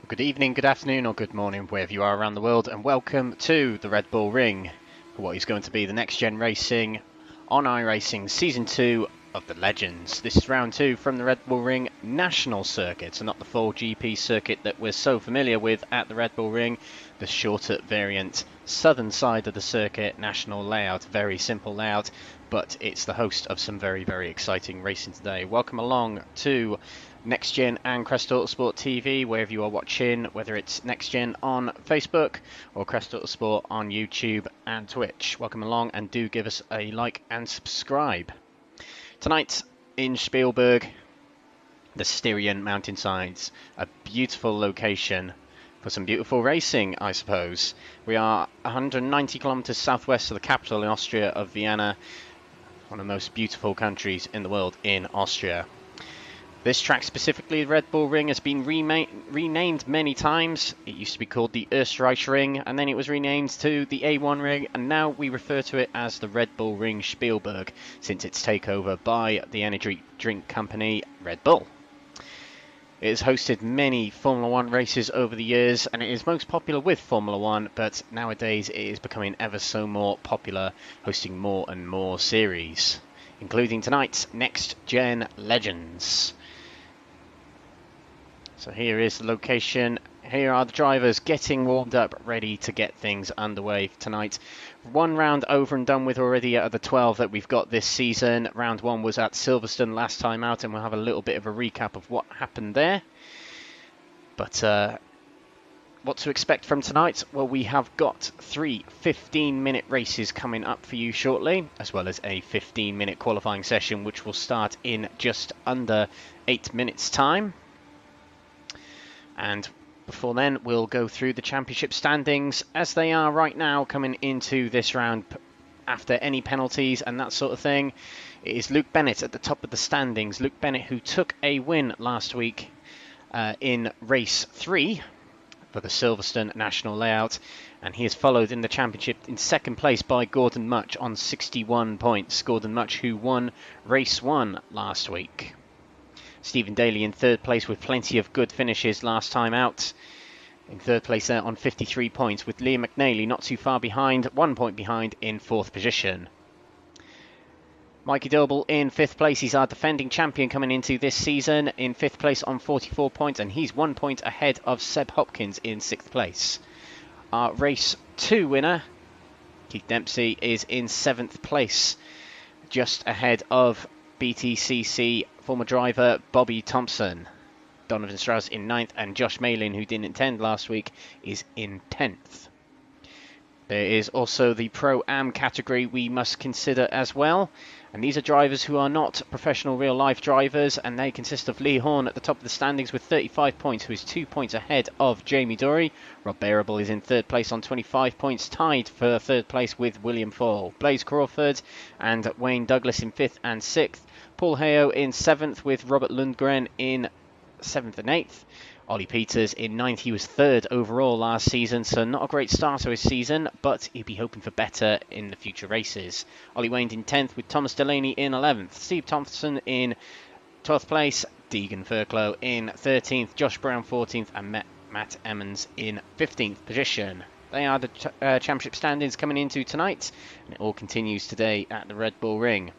Good evening, good afternoon, or good morning, wherever you are around the world, and welcome to the Red Bull Ring for what is going to be the Next Gen Racing on iRacing Season 2 of the Legends. This is round 2 from the Red Bull Ring National Circuit, so not the full GP circuit that we're so familiar with at the Red Bull Ring, the shorter variant southern side of the circuit, national layout, very simple layout, but it's the host of some very, very exciting racing today. Welcome along to NXTGEN and Crest Autosport TV, wherever you are watching, whether it's NXTGEN on Facebook or Crest Autosport on YouTube and Twitch. Welcome along and do give us a like and subscribe. Tonight in Spielberg, the Styrian mountainsides, a beautiful location for some beautiful racing, I suppose. We are 190 kilometers southwest of the capital in Austria of Vienna, one of the most beautiful countries in the world in Austria. This track specifically, the Red Bull Ring, has been renamed many times. It used to be called the Österreich Ring, and then it was renamed to the A1 Ring, and now we refer to it as the Red Bull Ring Spielberg, since its takeover by the energy drink company Red Bull. It has hosted many Formula 1 races over the years, and it is most popular with Formula 1, but nowadays it is becoming ever so more popular, hosting more and more series, including tonight's Next Gen Legends. So here is the location. Here are the drivers getting warmed up, ready to get things underway tonight. One round over and done with already out of the 12 that we've got this season. Round 1 was at Silverstone last time out, and we'll have a little bit of a recap of what happened there. But what to expect from tonight? Well, we have got 3 15-minute races coming up for you shortly, as well as a 15-minute qualifying session, which will start in just under 8 minutes' time. And before then, we'll go through the championship standings as they are right now coming into this round after any penalties and that sort of thing. It is Luke Bennett at the top of the standings. Luke Bennett, who took a win last week in race 3 for the Silverstone national layout, and he is followed in the championship in second place by Gordon Mutch on 61 points. Gordon Mutch, who won race 1 last week. Stephen Daly in third place with plenty of good finishes last time out. In third place there on 53 points, with Liam McNally not too far behind, 1 point behind in fourth position. Mikey Doble in fifth place. He's our defending champion coming into this season, in fifth place on 44 points, and he's 1 point ahead of Seb Hopkins in sixth place. Our race 2 winner, Keith Dempsey, is in seventh place, just ahead of BTCC former driver Bobby Thompson. Donovan Strauss in 9th, and Josh Malin, who didn't attend last week, is in 10th. There is also the Pro-Am category we must consider as well, and these are drivers who are not professional real-life drivers, and they consist of Lee Horn at the top of the standings with 35 points, who is 2 points ahead of Jamie Dury. Rob Bearable is in third place on 25 points, tied for third place with William Fall. Blaze Crawford and Wayne Douglas in 5th and 6th. Paul Heo in 7th with Robert Lundgren in 7th and 8th. Ollie Peters in 9th. He was 3rd overall last season, so not a great start to his season, but he'll be hoping for better in the future races. Ollie Wayne in 10th with Thomas Delaney in 11th. Steve Thompson in 12th place. Deegan Fairclough in 13th. Josh Brown 14th, and Matt Emmons in 15th position. They are the championship standings coming into tonight, and it all continues today at the Red Bull Ring.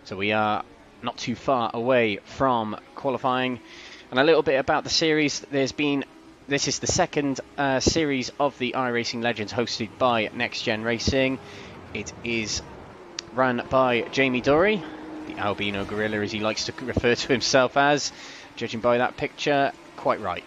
So we are not too far away from qualifying, and a little bit about the series. This is the second series of the iRacing Legends hosted by Next Gen Racing. It is run by Jamie Dury, the albino gorilla as he likes to refer to himself as, judging by that picture. Quite right.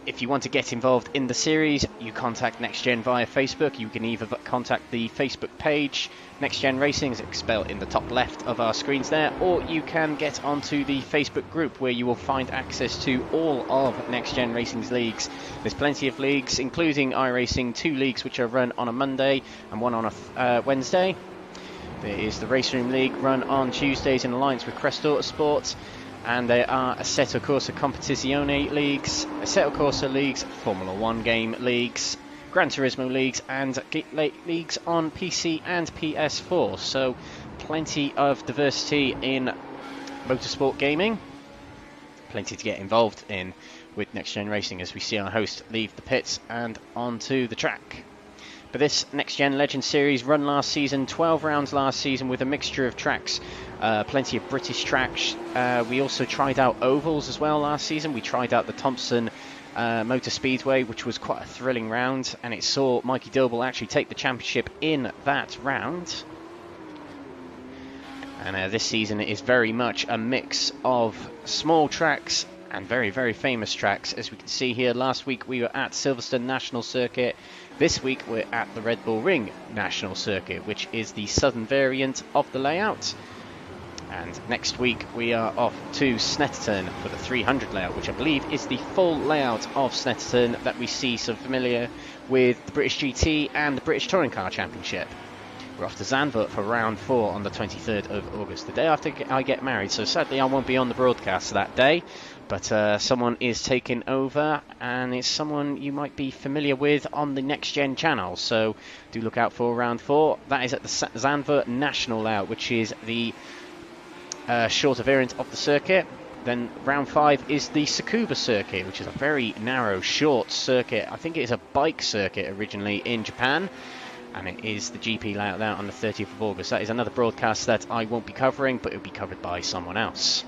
If you want to get involved in the series, you contact NextGen via Facebook. You can either contact the Facebook page, NextGen Racing, is spelled in the top left of our screens there, or you can get onto the Facebook group where you will find access to all of NextGen Racing's leagues. There's plenty of leagues, including iRacing, 2 leagues which are run on a Monday and 1 on a Wednesday. There is the Race Room League run on Tuesdays in alliance with Crest Autosport. And there are Assetto Corsa Competizione leagues, Assetto Corsa leagues, Formula 1 game leagues, Gran Turismo leagues, and leagues on PC and PS4. So plenty of diversity in motorsport gaming. plenty to get involved in with Next Gen Racing as we see our host leave the pits and onto the track. But this Next Gen Legend Series run last season, 12 rounds last season with a mixture of tracks, plenty of British tracks. We also tried out ovals as well last season. We tried out the Thompson Motor Speedway, which was quite a thrilling round, and it saw Mikey Doble actually take the championship in that round. And this season it is very much a mix of small tracks and very, very famous tracks. As we can see here, last week we were at Silverstone National Circuit. This week we're at the Red Bull Ring National Circuit, which is the southern variant of the layout. And next week we are off to Snetterton for the 300 layout, which I believe is the full layout of Snetterton that we see so familiar with the British GT and the British Touring Car Championship. We're off to Zandvoort for round 4 on the 23rd of August, the day after I get married, so sadly I won't be on the broadcast that day, but someone is taking over, and it's someone you might be familiar with on the Next Gen channel, so do look out for round 4. That is at the Zandvoort National layout, which is the shorter variant of the circuit. Then round 5 is the Tsukuba circuit, which is a very narrow, short circuit. I think it is a bike circuit originally in Japan, and it is the GP layout there on the 30th of August. That is another broadcast that I won't be covering, but it will be covered by someone else.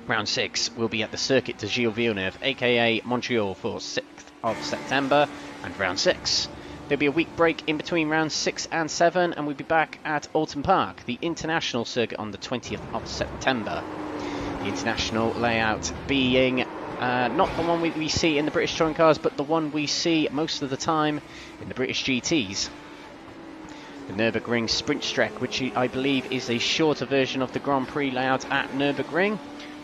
Round 6 will be at the Circuit de Gilles Villeneuve, aka Montreal, for 6th of September, and round 6. There'll be a week break in between rounds 6 and 7, and we'll be back at Alton Park, the International Circuit, on the 20th of September. The International layout being not the one we see in the British Touring Cars, but the one we see most of the time in the British GTs. The Nürburgring Sprint Strecke, which I believe is a shorter version of the Grand Prix layout at Nürburgring,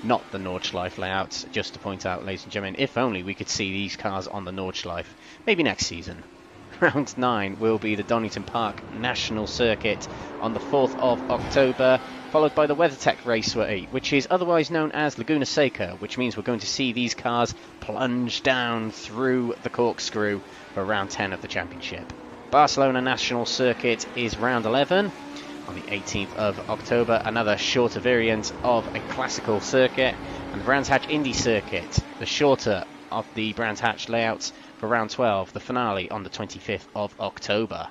not the Nordschleife layout, just to point out, ladies and gentlemen, if only we could see these cars on the Nordschleife, maybe next season. Round 9 will be the Donington Park National Circuit on the 4th of October, followed by the WeatherTech Raceway, which is otherwise known as Laguna Seca, which means we're going to see these cars plunge down through the corkscrew for round 10 of the championship. Barcelona National Circuit is round 11 on the 18th of October, another shorter variant of a classical circuit, and the Brands Hatch Indy Circuit, the shorter of the Brands Hatch layouts, for round 12, the finale on the 25th of October.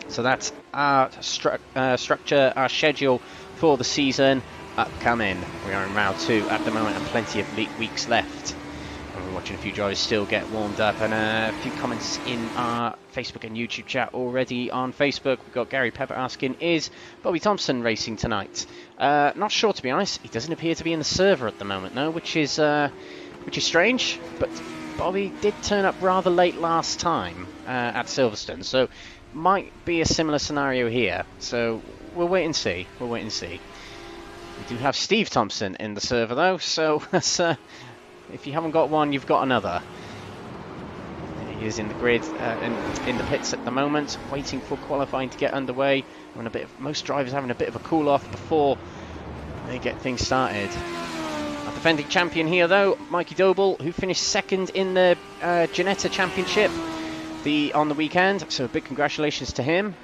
So that's our structure, our schedule for the season upcoming. We are in round 2 at the moment and plenty of weeks left. And we're watching a few drivers still get warmed up, and a few comments in our Facebook and YouTube chat already on Facebook. We've got Gary Pepper asking, is Bobby Thompson racing tonight? Not sure, to be honest. He doesn't appear to be in the server at the moment, though, which is strange. But Bobby did turn up rather late last time at Silverstone, so might be a similar scenario here. So we'll wait and see. We'll wait and see. We do have Steve Thompson in the server, though, so that's, if you haven't got one, you've got another. He is in the grid, in the pits at the moment, waiting for qualifying to get underway. Most drivers having a bit of a cool off before they get things started. Our defending champion here, though, Mikey Doble, who finished 2nd in the Ginetta Championship on the weekend. So big congratulations to him.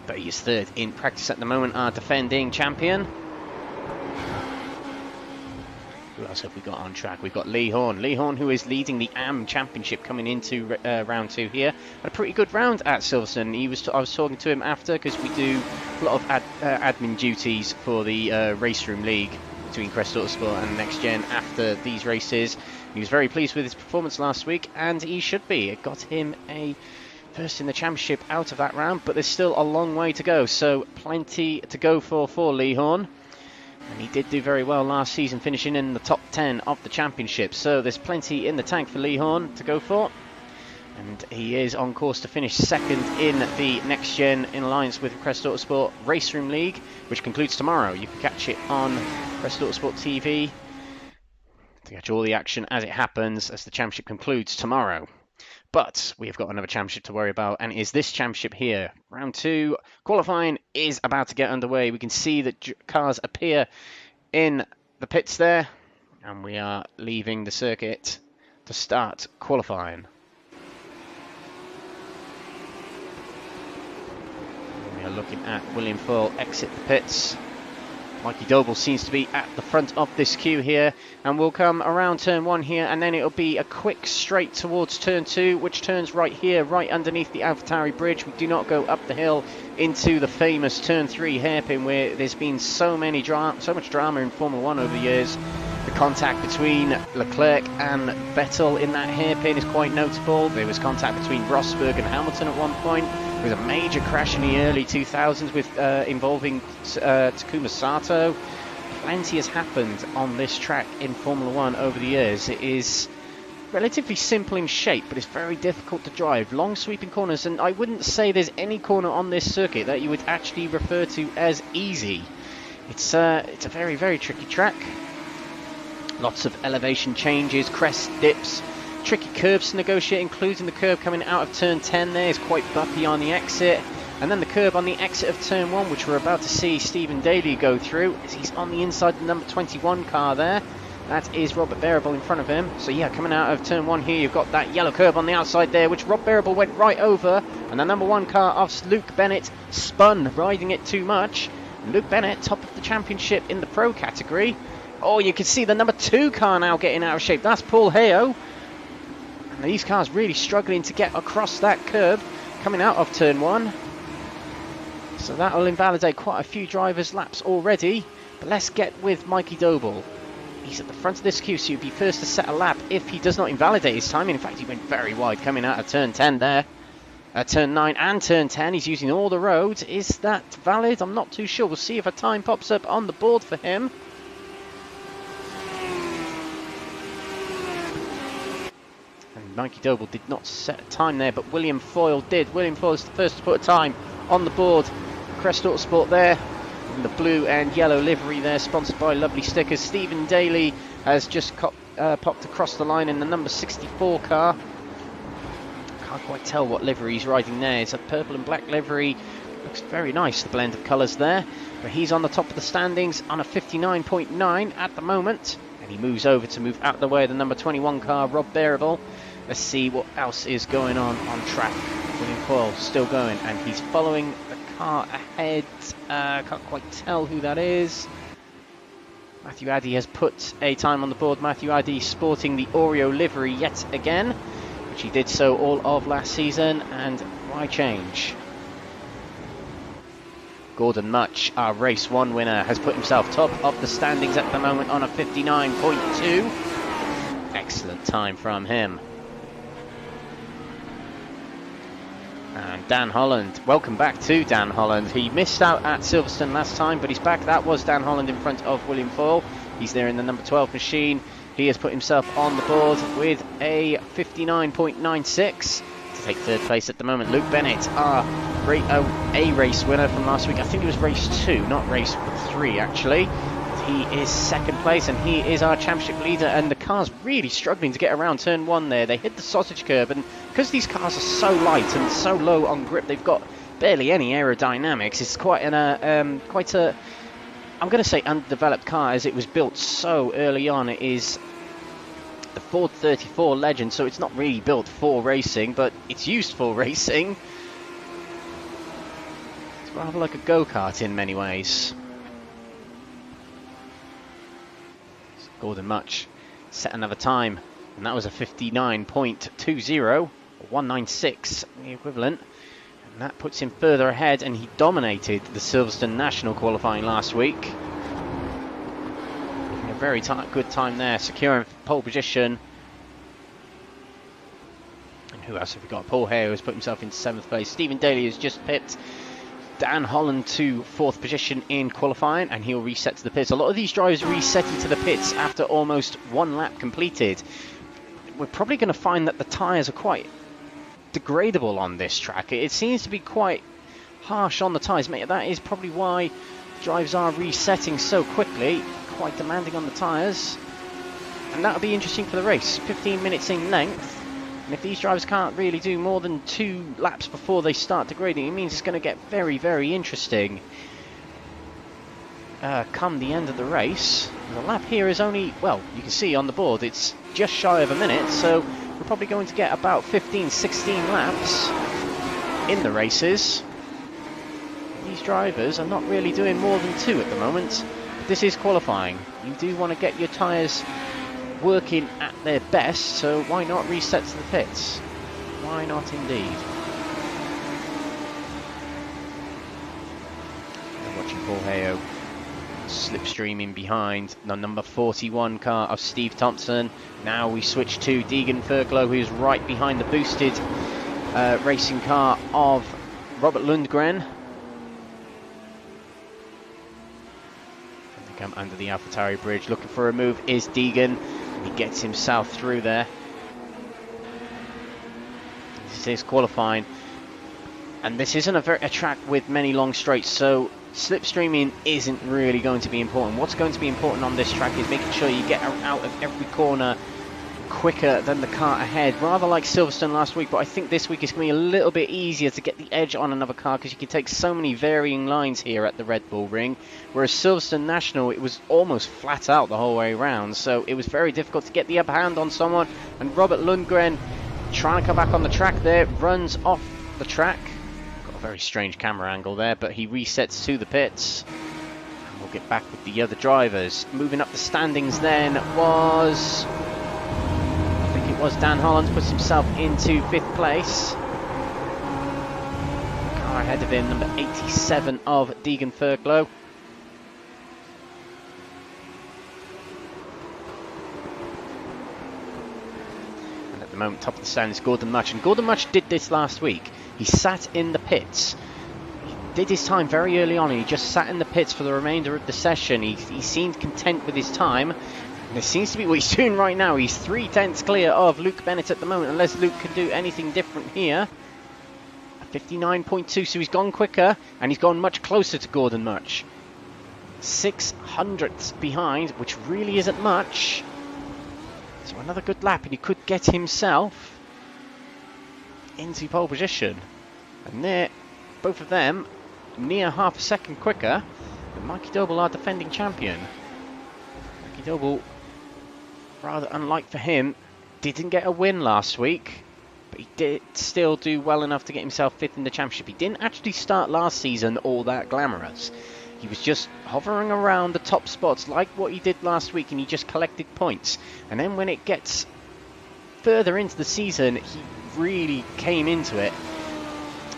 But he is 3rd in practice at the moment, our defending champion. Who else have we got on track? We've got Lee Horn. Lee Horn, who is leading the AM Championship coming into round 2 here. Had a pretty good round at Silverstone. I was talking to him after, because we do a lot of admin duties for the Race Room League between Crest Autosport and Next Gen after these races. He was very pleased with his performance last week, and he should be. It got him a first in the championship out of that round, but there's still a long way to go, so plenty to go for Lee Horn. And he did do very well last season, finishing in the top 10 of the championship. So there's plenty in the tank for Lee Horn to go for. And he is on course to finish 2nd in the Next Gen in alliance with Crest Autosport Race Room League, which concludes tomorrow. You can catch it on Crest Autosport TV to catch all the action as it happens, as the championship concludes tomorrow. But we have got another championship to worry about, and it is this championship here. Round 2 qualifying is about to get underway. We can see that cars appear in the pits there, and we are leaving the circuit to start qualifying. We are looking at William Foyle exit the pits. Mikey Doble seems to be at the front of this queue here, and we'll come around turn 1 here, and then it'll be a quick straight towards turn 2, which turns right here, right underneath the AlphaTauri bridge. We do not go up the hill into the famous turn 3 hairpin, where there's been so much drama in Formula 1 over the years. The contact between Leclerc and Vettel in that hairpin is quite notable. There was contact between Rosberg and Hamilton at one point. There was a major crash in the early 2000s with involving Takuma Sato. Plenty has happened on this track in Formula 1 over the years. It is relatively simple in shape, but it's very difficult to drive. Long sweeping corners, and I wouldn't say there's any corner on this circuit that you would actually refer to as easy. It's a very, very tricky track. Lots of elevation changes, crest dips, tricky curves to negotiate, including the curve coming out of turn 10 there is quite bumpy on the exit. And then the curve on the exit of turn 1, which we're about to see Stephen Daly go through, as he's on the inside of the number 21 car there. That is Robert Bearable in front of him. So yeah, coming out of turn 1 here, you've got that yellow curve on the outside there, which Rob Bearable went right over. And the number 1 car of Luke Bennett spun, riding it too much. Luke Bennett, top of the championship in the pro category. Oh, you can see the number 2 car now getting out of shape. That's Paul Heo. And these cars really struggling to get across that curb coming out of turn 1. So that will invalidate quite a few drivers' laps already. But let's get with Mikey Doble. He's at the front of this queue, so he'll be first to set a lap if he does not invalidate his timing. In fact, he went very wide coming out of turn 10 there. Turn 9 and turn 10, he's using all the roads. Is that valid? I'm not too sure. We'll see if a time pops up on the board for him. Mikey Doble did not set a time there, but William Foyle did. William Foyle is the first to put a time on the board. Crest Autosport there, in the blue and yellow livery there, sponsored by lovely stickers. Stephen Daly has just popped across the line in the number 64 car. Can't quite tell what livery he's riding there. It's a purple and black livery. Looks very nice, the blend of colours there. But he's on the top of the standings on a 59.9 at the moment. And he moves over to move out of the way of the number 21 car, Rob Bearable. Let's see what else is going on track. William Foyle still going, and he's following the car ahead. Can't quite tell who that is. Matthew Addy has put a time on the board. Matthew Addy sporting the Oreo livery yet again, which he did so all of last season, and why change? Gordon Much, our race 1 winner, has put himself top of the standings at the moment on a 59.2. Excellent time from him. And Dan Holland, welcome back to Dan Holland. He missed out at Silverstone last time, but he's back. That was Dan Holland in front of William Foyle. He's there in the number 12 machine. He has put himself on the board with a 59.96 to take third place at the moment. Luke Bennett, our A race winner from last week. I think it was race 2, not race 3 actually. He is second place, and he is our championship leader, and the car's really struggling to get around turn 1 there. They hit the sausage curb, and because these cars are so light and so low on grip, they've got barely any aerodynamics. It's quite I'm going to say undeveloped car, as it was built so early on. It is the Ford 34 Legend, so it's not really built for racing, but it's used for racing. It's rather like a go-kart in many ways. Gordon Much set another time, and that was a 59.20, or 196 the equivalent, and that puts him further ahead, and he dominated the Silverstone National qualifying last week. A very good time there, securing pole position. And who else have we got? Paul Hare has put himself into 7th place. Stephen Daly has just pipped Dan Holland to 4th position in qualifying, and he'll reset to the pits. A lot of these drivers resetting to the pits after almost 1 lap completed. We're probably going to find that the tyres are quite degradable on this track. It seems to be quite harsh on the tyres. That is probably why drivers are resetting so quickly, quite demanding on the tyres. And that'll be interesting for the race. 15 minutes in length. And if these drivers can't really do more than 2 laps before they start degrading, it means it's going to get very, very interesting come the end of the race. The lap here is only, well, you can see on the board, it's just shy of a minute, so we're probably going to get about 15, 16 laps in the races. These drivers are not really doing more than 2 at the moment. this is qualifying. You do want to get your tyres working at their best, so why not reset to the pits? Why not indeed? We're watching Paul Heo slipstreaming behind the number 41 car of Steve Thompson. Now we switch to Deegan Fairclough, who's right behind the boosted racing car of Robert Lundgren. They come under the AlphaTauri bridge. Looking for a move is Deegan. He gets himself through there. This is qualifying. And this isn't a track with many long straights, so slipstreaming isn't really going to be important. What's going to be important on this track is making sure you get out of every corner quicker than the car ahead, rather like Silverstone last week, but I think this week is going to be a little bit easier to get the edge on another car because you can take so many varying lines here at the Red Bull Ring, whereas Silverstone National, it was almost flat out the whole way around, so it was very difficult to get the upper hand on someone. And Robert Lundgren trying to come back on the track there, runs off the track. Got a very strange camera angle there, but he resets to the pits. And we'll get back with the other drivers. Moving up the standings then was Dan Holland, puts himself into 5th place. Car ahead of him, number 87 of Deegan Fairclough. And at the moment, top of the stand is Gordon Mutch. And Gordon Mutch did this last week. He sat in the pits. He did his time very early on, and he just sat in the pits for the remainder of the session. He seemed content with his time. And this seems to be what he's doing right now. He's 3/10 clear of Luke Bennett at the moment, unless Luke can do anything different here. 59.2, so he's gone quicker, and he's gone much closer to Gordon Mutch. 600ths behind, which really isn't much. So another good lap, and he could get himself into pole position. And there, both of them, near half a second quicker. But Mikey Doble, our defending champion. Mikey Doble, rather unlike for him, didn't get a win last week, but he did still do well enough to get himself 5th in the championship. He didn't actually start last season all that glamorous. He was just hovering around the top spots like what he did last week, and he just collected points. And then when it gets further into the season, he really came into it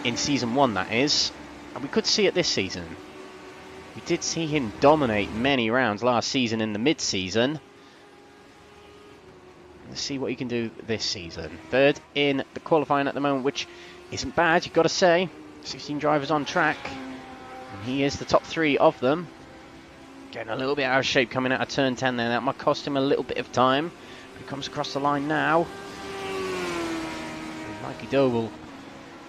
in season 1, that is, and we could see it this season. We did see him dominate many rounds last season in the mid-season. Let's see what he can do this season. 3rd in the qualifying at the moment, which isn't bad, you've got to say. 16 drivers on track, and he is the top 3 of them. Getting a little bit out of shape coming out of turn 10 there. That might cost him a little bit of time. He comes across the line now. And Mikey Doble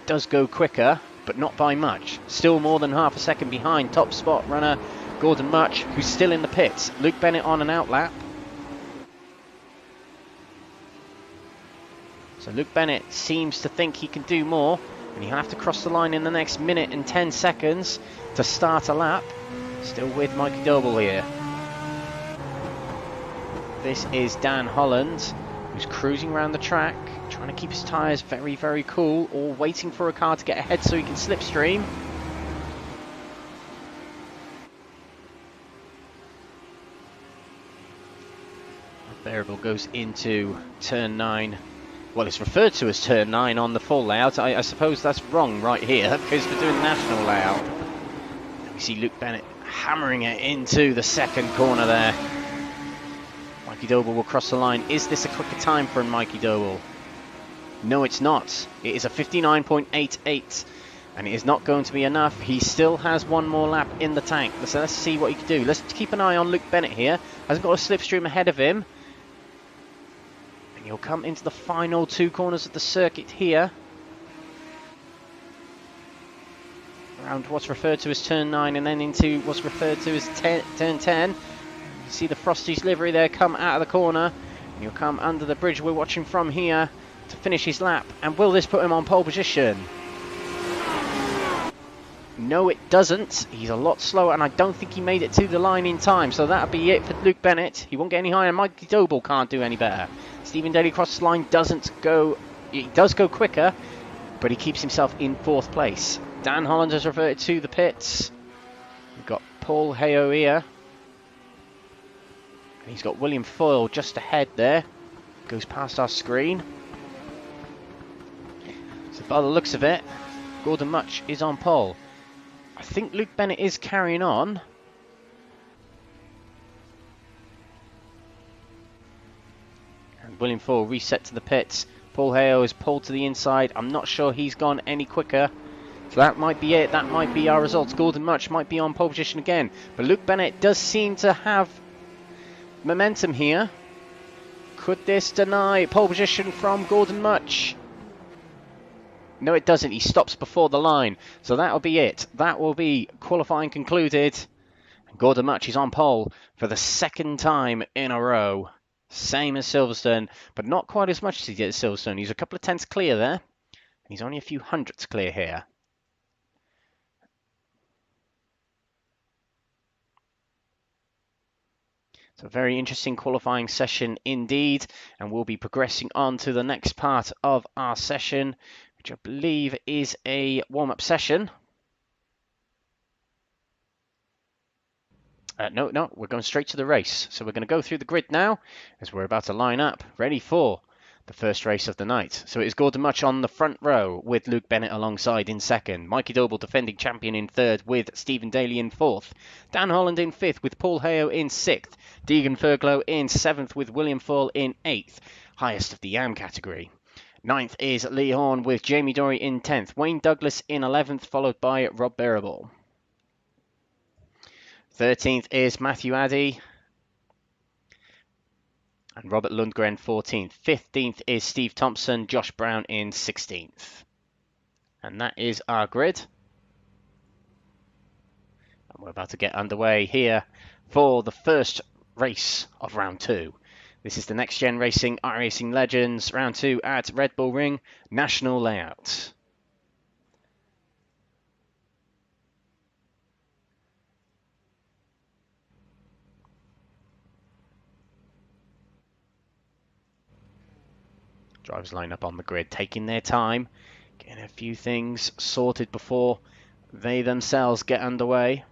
does go quicker, but not by much. Still more than half a second behind top spot runner Gordon Mutch, who's still in the pits. Luke Bennett on an outlap. So Luke Bennett seems to think he can do more, and he'll have to cross the line in the next minute and 10 seconds to start a lap. Still with Mikey Doble here. This is Dan Holland, who's cruising around the track, trying to keep his tyres very, very cool, or waiting for a car to get ahead so he can slipstream. The variable goes into turn 9. Well, it's referred to as turn 9 on the full layout. I suppose that's wrong right here, because we're doing the national layout. We see Luke Bennett hammering it into the second corner there. Mikey Doble will cross the line. Is this a quicker time for Mikey Doble? No, it's not. It is a 59.88, and it is not going to be enough. He still has one more lap in the tank. So let's see what he can do. Let's keep an eye on Luke Bennett here. Hasn't got a slipstream ahead of him. And he'll come into the final 2 corners of the circuit here. Around what's referred to as turn 9 and then into what's referred to as turn 10. You see the Frosty's livery there come out of the corner. And he'll come under the bridge we're watching from here to finish his lap. And will this put him on pole position? No, it doesn't. He's a lot slower, and I don't think he made it to the line in time. So that'll be it for Luke Bennett. He won't get any higher. Mikey Doble can't do any better. Stephen Daly across the line doesn't go. He does go quicker, but he keeps himself in 4th place. Dan Holland has reverted to the pits. We've got Paul Heo here. He's got William Foyle just ahead there. Goes past our screen. So by the looks of it, Gordon Mutch is on pole. I think Luke Bennett is carrying on. And William Foyle reset to the pits. Paul Hale is pulled to the inside. I'm not sure he's gone any quicker. So that might be it. That might be our results. Gordon Mutch might be on pole position again. But Luke Bennett does seem to have momentum here. Could this deny pole position from Gordon Mutch? No, it doesn't. He stops before the line. So that'll be it. That will be qualifying concluded. Gordon Mutch is on pole for the second time in a row. Same as Silverstone, but not quite as much as he did at Silverstone. He's a couple of tenths clear there. He's only a few hundredths clear here. So a very interesting qualifying session indeed. And we'll be progressing on to the next part of our session, which I believe is a warm-up session. No, we're going straight to the race. So we're going to go through the grid now as we're about to line up, ready for the first race of the night. So it is Gordon Mutch on the front row with Luke Bennett alongside in second. Mikey Doble, defending champion, in third with Stephen Daly in fourth. Dan Holland in fifth with Paul Hale in sixth. Deegan Ferglow in seventh with William Foyle in eighth. Highest of the YAM category. Ninth is Lee Horn with Jamie Dory in 10th. Wayne Douglas in 11th, followed by Rob Bearable. 13th is Matthew Addy and Robert Lundgren 14th. 15th is Steve Thompson, Josh Brown in 16th. And that is our grid. And we're about to get underway here for the first race of round 2. This is the Next Gen Racing iRacing Legends round 2 at Red Bull Ring National Layout. Drivers line up on the grid, taking their time, getting a few things sorted before they themselves get underway.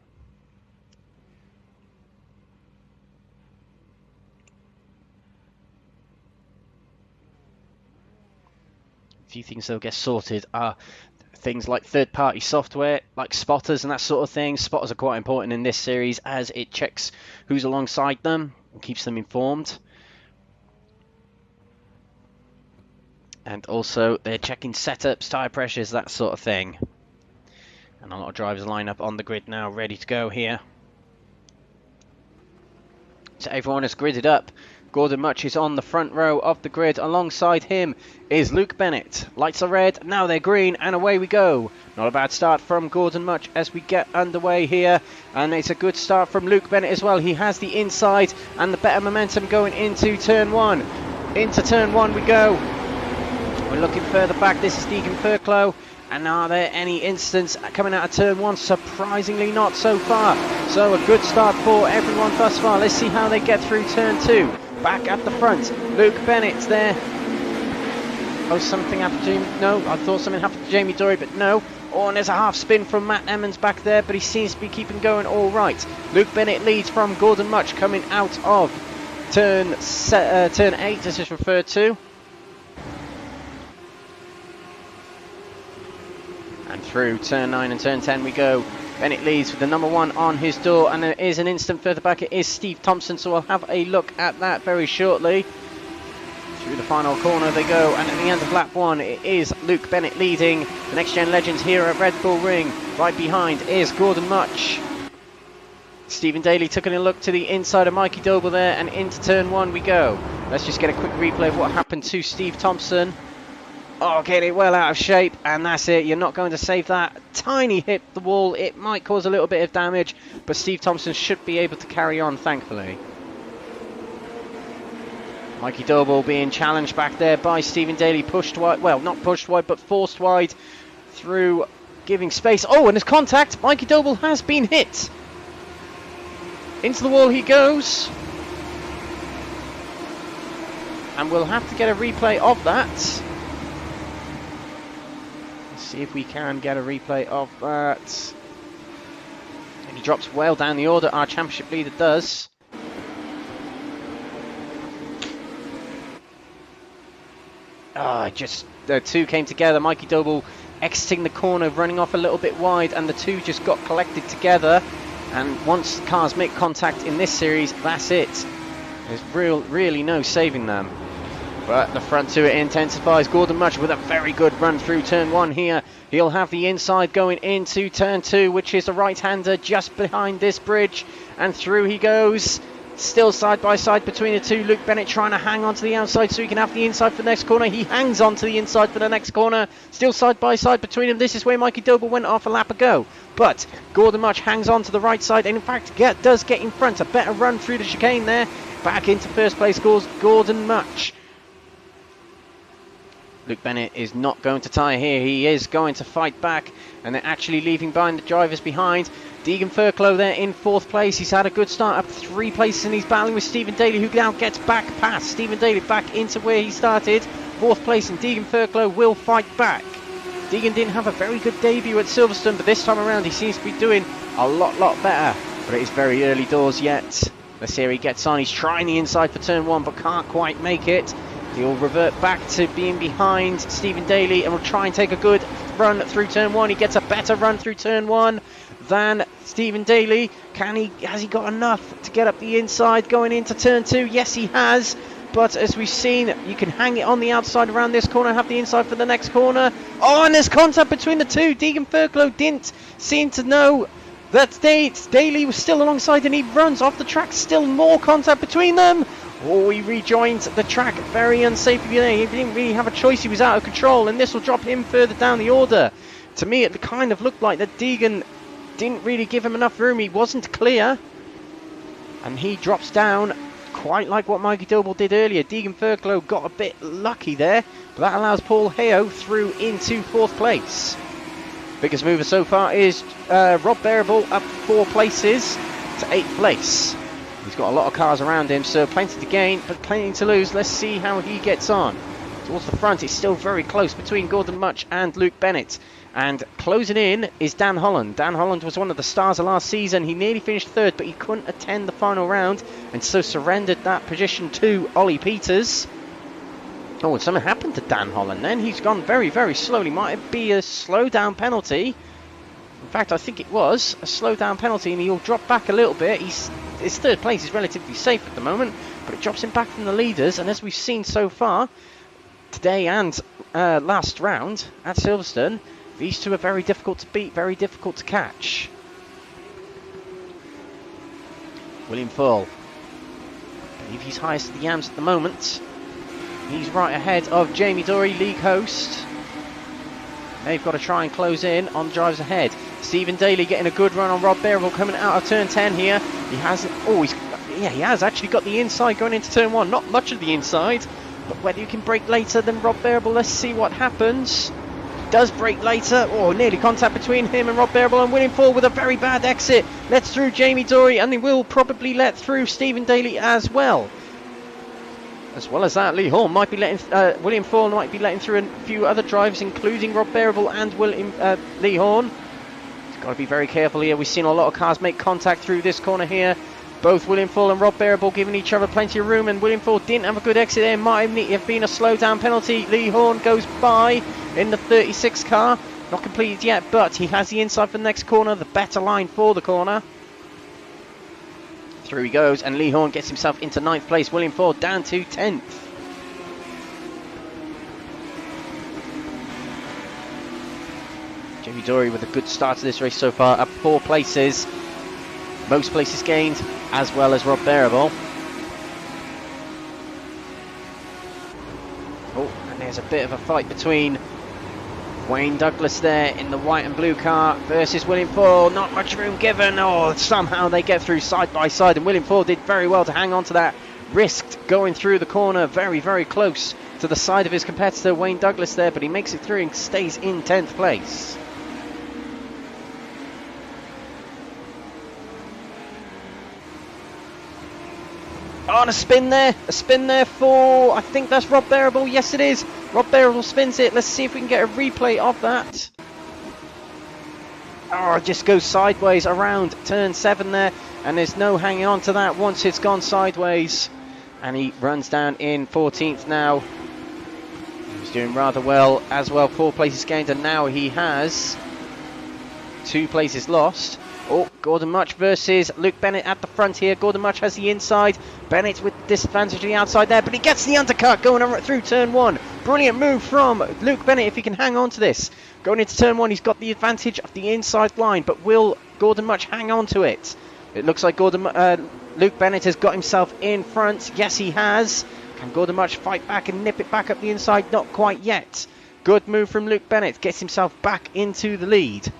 A few things they'll get sorted are things like third-party software, like spotters and that sort of thing. Spotters are quite important in this series as it checks who's alongside them and keeps them informed. And also they're checking setups, tyre pressures, that sort of thing. And a lot of drivers line up on the grid now, ready to go here. So everyone is gridded up. Gordon Mutch is on the front row of the grid. Alongside him is Luke Bennett. Lights are red, now they're green, and away we go. Not a bad start from Gordon Mutch as we get underway here. And it's a good start from Luke Bennett as well. He has the inside and the better momentum going into turn 1. Into turn 1 we go. We're looking further back. This is Deegan Ferglow. And are there any incidents coming out of turn 1? Surprisingly not so far. So a good start for everyone thus far. Let's see how they get through turn 2. Back at the front, Luke Bennett's there. Oh, something happened to him. No, I thought something happened to Jamie Dory, but no. Oh, and there's a half spin from Matt Emmons back there, but he seems to be keeping going all right. Luke Bennett leads from Gordon Mutch coming out of turn 8, as it's referred to. And through turn 9 and turn 10 we go. Bennett leads with the number 1 on his door, and there is an instant further back. It is Steve Thompson, so we'll have a look at that very shortly. Through the final corner they go, and at the end of lap 1 it is Luke Bennett leading the Next Gen Legends here at Red Bull Ring. Right behind is Gordon Mutch. Stephen Daly took a look to the inside of Mikey Doble there, and into turn 1 we go. Let's just get a quick replay of what happened to Steve Thompson. Oh, getting it well out of shape, and that's it. You're not going to save that. Tiny hit the wall. It might cause a little bit of damage, but Steve Thompson should be able to carry on, thankfully. Mikey Doble being challenged back there by Stephen Daly, pushed wide. Well, not pushed wide, but forced wide through giving space. Oh, and his contact. Mikey Doble has been hit. Into the wall he goes. And we'll have to get a replay of that. See if we can get a replay of that. And he drops well down the order, our championship leader does. just the two came together. Mikey Doble exiting the corner, running off a little bit wide, and the two just got collected together. And once cars make contact in this series, that's it. There's really no saving them. But the front two, it intensifies. Gordon Mutch with a very good run through turn one here. He'll have the inside going into turn two, which is a right-hander just behind this bridge. And through he goes. Still side by side between the two. Luke Bennett trying to hang on to the outside so he can have the inside for the next corner. He hangs on to the inside for the next corner. Still side by side between them. This is where Mikey Doble went off a lap ago. But Gordon Mutch hangs on to the right side and in fact does get in front. A better run through the chicane there. Back into first place goes Gordon Mutch. Luke Bennett is not going to tire here. He is going to fight back, and they're actually leaving behind the drivers behind. Deegan Furclough there in fourth place. He's had a good start, up 3 places, and he's battling with Stephen Daly, who now gets back past Stephen Daly back into where he started. Fourth place, and Deegan Furclough will fight back. Deegan didn't have a very good debut at Silverstone, but this time around he seems to be doing a lot better. But it is very early doors yet. Let's see how he gets on. He's trying the inside for turn one, but can't quite make it. He'll revert back to being behind Stephen Daly and will try and take a good run through turn one. He gets a better run through turn one than Stephen Daly. Has he got enough to get up the inside going into turn two? Yes, he has. But as we've seen, you can hang it on the outside around this corner and have the inside for the next corner. Oh, and there's contact between the two. Deegan Furclough didn't seem to know that Daly was still alongside, and he runs off the track. Still more contact between them. Oh, he rejoined the track very unsafely there. He didn't really have a choice. He was out of control, and this will drop him further down the order. To me, it kind of looked like that Deegan didn't really give him enough room. He wasn't clear, and he drops down quite like what Mikey Doble did earlier. Deegan Furclough got a bit lucky there, but that allows Paul Heo through into fourth place. Biggest mover so far is Rob Bearable, up 4 places to 8th place. He's got a lot of cars around him, so plenty to gain, but plenty to lose. Let's see how he gets on. Towards the front, it's still very close between Gordon Mutch and Luke Bennett. And closing in is Dan Holland. Dan Holland was one of the stars of last season. He nearly finished third, but he couldn't attend the final round, and so surrendered that position to Ollie Peters. Oh, and something happened to Dan Holland then. He's gone very slowly. Might it be a slow-down penalty? In fact, I think it was a slow-down penalty, and he'll drop back a little bit. His third place is relatively safe at the moment, but it drops him back from the leaders. And as we've seen so far, today and last round at Silverstone, these two are very difficult to beat, very difficult to catch. William Full, I believe he's highest of the Yams at the moment. He's right ahead of Jamie Dory, league host. They've got to try and close in on the drivers ahead. Stephen Daly getting a good run on Rob Bearable coming out of turn 10 here. He has actually got the inside going into turn 1. Not much of the inside, but whether you can brake later than Rob Bearable, let's see what happens. Does brake later. Oh, nearly contact between him and Rob Bearable, and William Full with a very bad exit. Lets through Jamie Dory, and they will probably let through Stephen Daly as well. As well as that, Lee Horn might be letting William Full might be letting through a few other drivers, including Rob Bearable and Lee Horn. He's got to be very careful here. We've seen a lot of cars make contact through this corner here. Both William Full and Rob Bearable giving each other plenty of room, and William Full didn't have a good exit there. Might have been a slow down penalty. Lee Horn goes by in the 36 car. Not completed yet, but he has the inside for the next corner, the better line for the corner. Through he goes, and Lee Horn gets himself into 9th place. William Full down to 10th. Jamie Dory with a good start to this race so far, up 4 places. Most places gained, as well as Rob Bearable. Oh, and there's a bit of a fight between Wayne Douglas there in the white and blue car versus William Full. Not much room given. Oh, somehow they get through side by side, and William Full did very well to hang on to that. Risked going through the corner very close to the side of his competitor Wayne Douglas there, but he makes it through and stays in 10th place. Oh, and a spin there for, I think that's Rob Bearable. Yes, it is. Rob Bearable spins it. Let's see if we can get a replay of that. Oh, it just goes sideways around turn 7 there, and there's no hanging on to that once it's gone sideways. And he runs down in 14th now. He's doing rather well as well. 4 places gained, and now he has 2 places lost. Oh, Gordon Mutch versus Luke Bennett at the front here. Gordon Mutch has the inside. Bennett with disadvantage to the outside there, but he gets the undercut going through turn 1. Brilliant move from Luke Bennett if he can hang on to this. Going into turn 1, he's got the advantage of the inside line, but will Gordon Mutch hang on to it? It looks like Luke Bennett has got himself in front. Yes, he has. Can Gordon Mutch fight back and nip it back up the inside? Not quite yet. Good move from Luke Bennett. Gets himself back into the lead.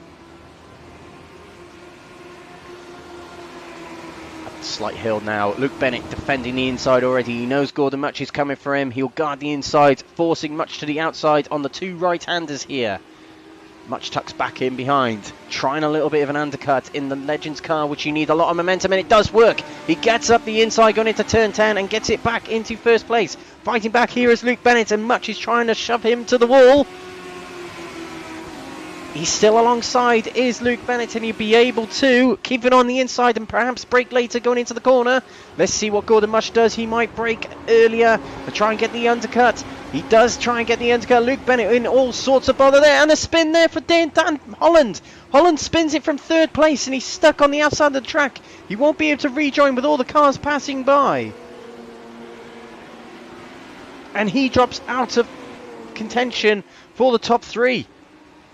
Slight hill now. Luke Bennett defending the inside already. He knows Gordon Mutch is coming for him. He'll guard the inside, forcing Mutch to the outside on the 2 right-handers here. Mutch tucks back in behind, trying a little bit of an undercut in the Legends car, which you need a lot of momentum, and it does work. He gets up the inside going into turn 10 and gets it back into first place. Fighting back here is Luke Bennett, and Mutch is trying to shove him to the wall. He's still alongside is Luke Bennett, and he'll be able to keep it on the inside and perhaps brake later going into the corner. Let's see what Gordon Mutch does. He might brake earlier to try and get the undercut. He does try and get the undercut. Luke Bennett in all sorts of bother there, and a spin there for Dan Holland. Holland spins it from 3rd place, and he's stuck on the outside of the track. He won't be able to rejoin with all the cars passing by. And he drops out of contention for the top 3.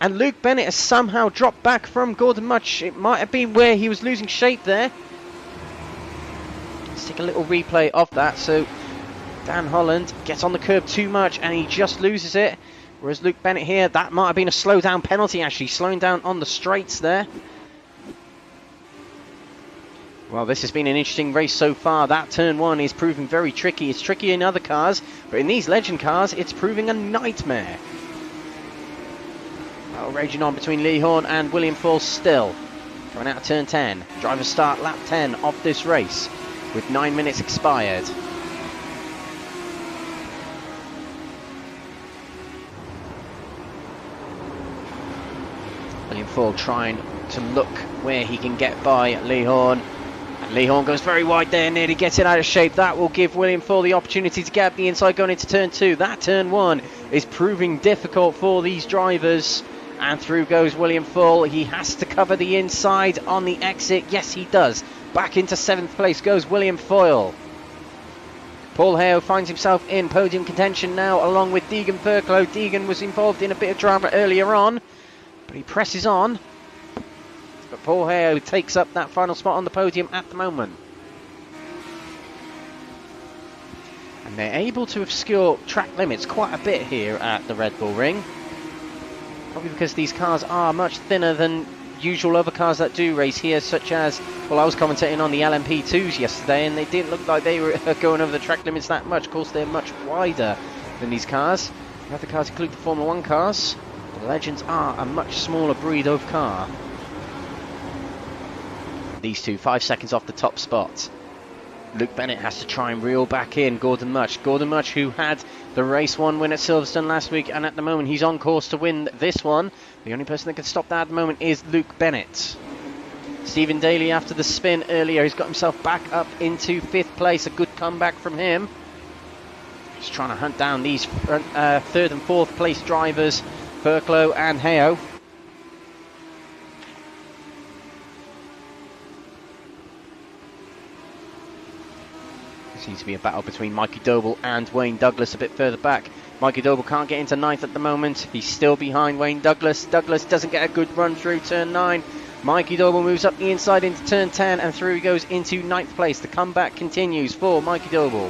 And Luke Bennett has somehow dropped back from Gordon Mutch. It might have been where he was losing shape there. Let's take a little replay of that. So Dan Holland gets on the curb too much and he just loses it. Whereas Luke Bennett here, that might have been a slow down penalty actually. Slowing down on the straights there. Well, this has been an interesting race so far. That turn 1 is proving very tricky. It's tricky in other cars, but in these Legend cars, it's proving a nightmare. Raging on between Lee Horn and William Fall still. Coming out of turn 10. Drivers start lap 10 of this race with 9 minutes expired. William Fall trying to look where he can get by Lee Horn. And Lee Horn goes very wide there, nearly gets it out of shape. That will give William Fall the opportunity to get up the inside going into turn 2. That turn 1 is proving difficult for these drivers. And through goes William Fall. He has to cover the inside on the exit. Yes, he does. Back into 7th place goes William Foyle. Paul Hale finds himself in podium contention now, along with Deegan Furclough. Deegan was involved in a bit of drama earlier on, but he presses on. But Paul Hale takes up that final spot on the podium at the moment. And they're able to obscure track limits quite a bit here at the Red Bull Ring. Probably because these cars are much thinner than usual other cars that do race here, such as, well, I was commentating on the LMP2s yesterday, and they didn't look like they were going over the track limits that much. Of course, they're much wider than these cars. The other cars include the Formula 1 cars. The Legends are a much smaller breed of car. These two, 5 seconds off the top spot. Luke Bennett has to try and reel back in Gordon Mutch. Gordon Mutch, who had the race 1 win at Silverstone last week, and at the moment he's on course to win this one. The only person that can stop that at the moment is Luke Bennett. Stephen Daly, after the spin earlier, he's got himself back up into 5th place. A good comeback from him. He's trying to hunt down these 3rd and 4th place drivers, Furclough and Heo. Seems to be a battle between Mikey Doble and Wayne Douglas a bit further back. Mikey Doble can't get into 9th at the moment. He's still behind Wayne Douglas. Douglas doesn't get a good run through turn 9. Mikey Doble moves up the inside into turn 10 and through he goes into 9th place. The comeback continues for Mikey Doble.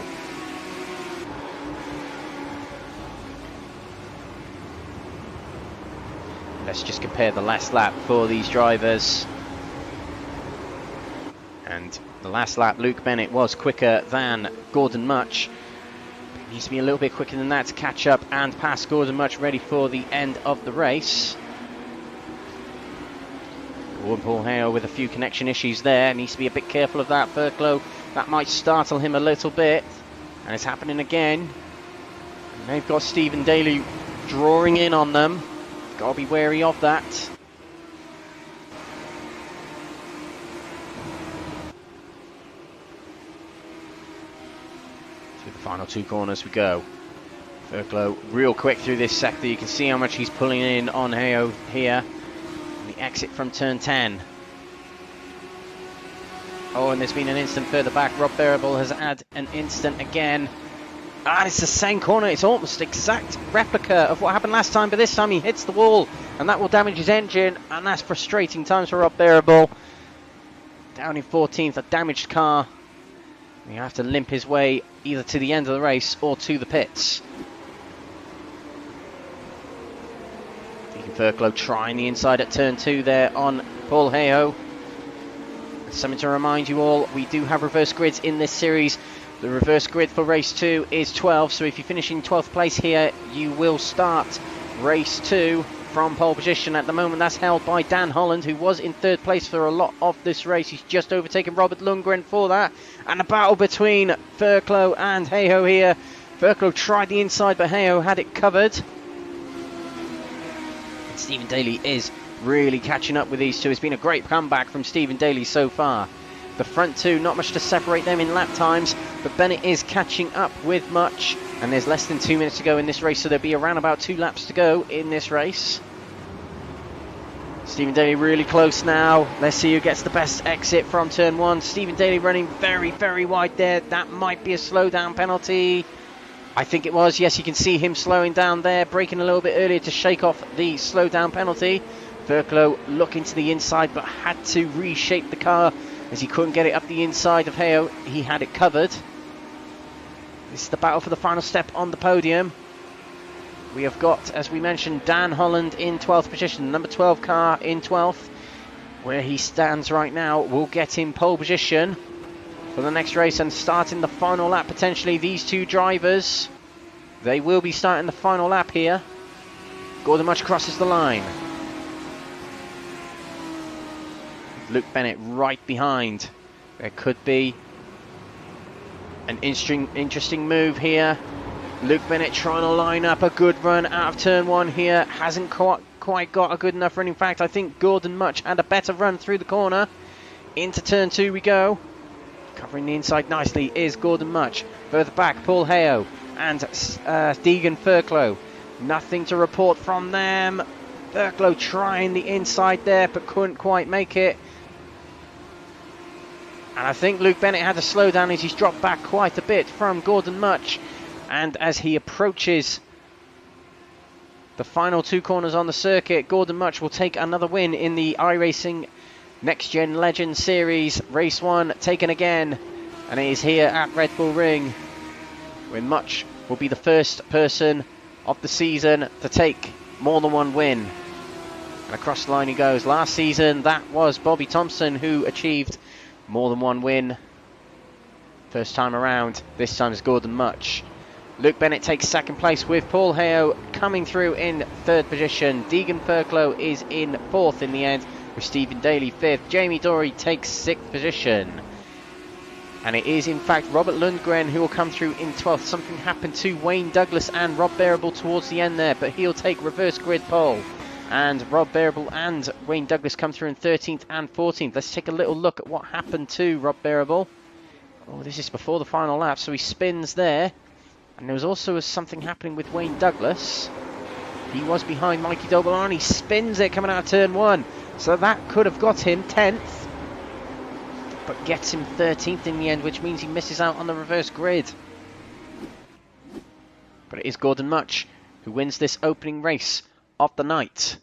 Let's just compare the last lap for these drivers. And the last lap, Luke Bennett was quicker than Gordon Mutch. He needs to be a little bit quicker than that to catch up and pass Gordon Mutch, ready for the end of the race. Paul Hale with a few connection issues there. Needs to be a bit careful of that. Furclough, that might startle him a little bit. And it's happening again. And they've got Stephen Daly drawing in on them. Got to be wary of that. Through the final 2 corners we go. Verklo real quick through this sector. You can see how much he's pulling in on Heo here. The exit from turn 10. Oh, and there's been an instant further back. Rob Bearable has had an instant again. And it's the same corner. It's almost exact replica of what happened last time, but this time he hits the wall, and that will damage his engine, and that's frustrating times for Rob Bearable. Down in 14th, a damaged car. He'll have to limp his way either to the end of the race or to the pits. Verklo trying the inside at turn 2 there on Paul Heo. Something to remind you all, we do have reverse grids in this series. The reverse grid for race 2 is 12, so if you finish in 12th place here, you will start race 2 from pole position. At the moment, that's held by Dan Holland, who was in 3rd place for a lot of this race. He's just overtaken Robert Lundgren for that. And a battle between Verklo and Heo here. Verklo tried the inside, but Heo had it covered. Stephen Daly is really catching up with these two. It's been a great comeback from Stephen Daly so far. The front two, not much to separate them in lap times, but Bennett is catching up with much, and there's less than 2 minutes to go in this race, so there'll be around about 2 laps to go in this race. Stephen Daly really close now. Let's see who gets the best exit from turn 1. Stephen Daly running very, very wide there. That might be a slowdown penalty. I think it was. Yes, you can see him slowing down there, braking a little bit earlier to shake off the slowdown penalty. Verklo looking to the inside, but had to reshape the car as he couldn't get it up the inside of Heo. He had it covered. This is the battle for the final step on the podium. We have got, as we mentioned, Dan Holland in 12th position, number 12 car in 12th. Where he stands right now will get him pole position for the next race and starting the final lap potentially. These two drivers, they will be starting the final lap here. Gordon Mutch crosses the line. Luke Bennett right behind. There could be an interesting move here. Luke Bennett trying to line up a good run out of turn 1 here. Hasn't quite got a good enough run. In fact, I think Gordon Mutch had a better run through the corner. Into turn 2 we go. Covering the inside nicely is Gordon Mutch. Further back, Paul Heo and Deegan Verklo. Nothing to report from them. Verklo trying the inside there, but couldn't quite make it. And I think Luke Bennett had to slow down as he's dropped back quite a bit from Gordon Mutch. And as he approaches the final 2 corners on the circuit, Gordon Mutch will take another win in the iRacing NXTGEN Legends Series. Race 1 taken again, and it is here at Red Bull Ring, where Mutch will be the first person of the season to take more than 1 win. And across the line he goes. Last season that was Bobby Thompson who achieved more than 1 win first time around. This time is Gordon Mutch. Luke Bennett takes 2nd place with Paul Heo coming through in 3rd position. Deegan Verklo is in 4th in the end, with Stephen Daly 5th. Jamie Dory takes 6th position. And it is in fact Robert Lundgren who will come through in 12th. Something happened to Wayne Douglas and Rob Bearable towards the end there, but he'll take reverse grid pole. And Rob Bearable and Wayne Douglas come through in 13th and 14th. Let's take a little look at what happened to Rob Bearable. Oh, this is before the final lap, so he spins there. And there was also something happening with Wayne Douglas. He was behind Mikey Doble, he spins it coming out of turn 1. So that could have got him 10th, but gets him 13th in the end, which means he misses out on the reverse grid. But it is Gordon Mutch who wins this opening race of the night.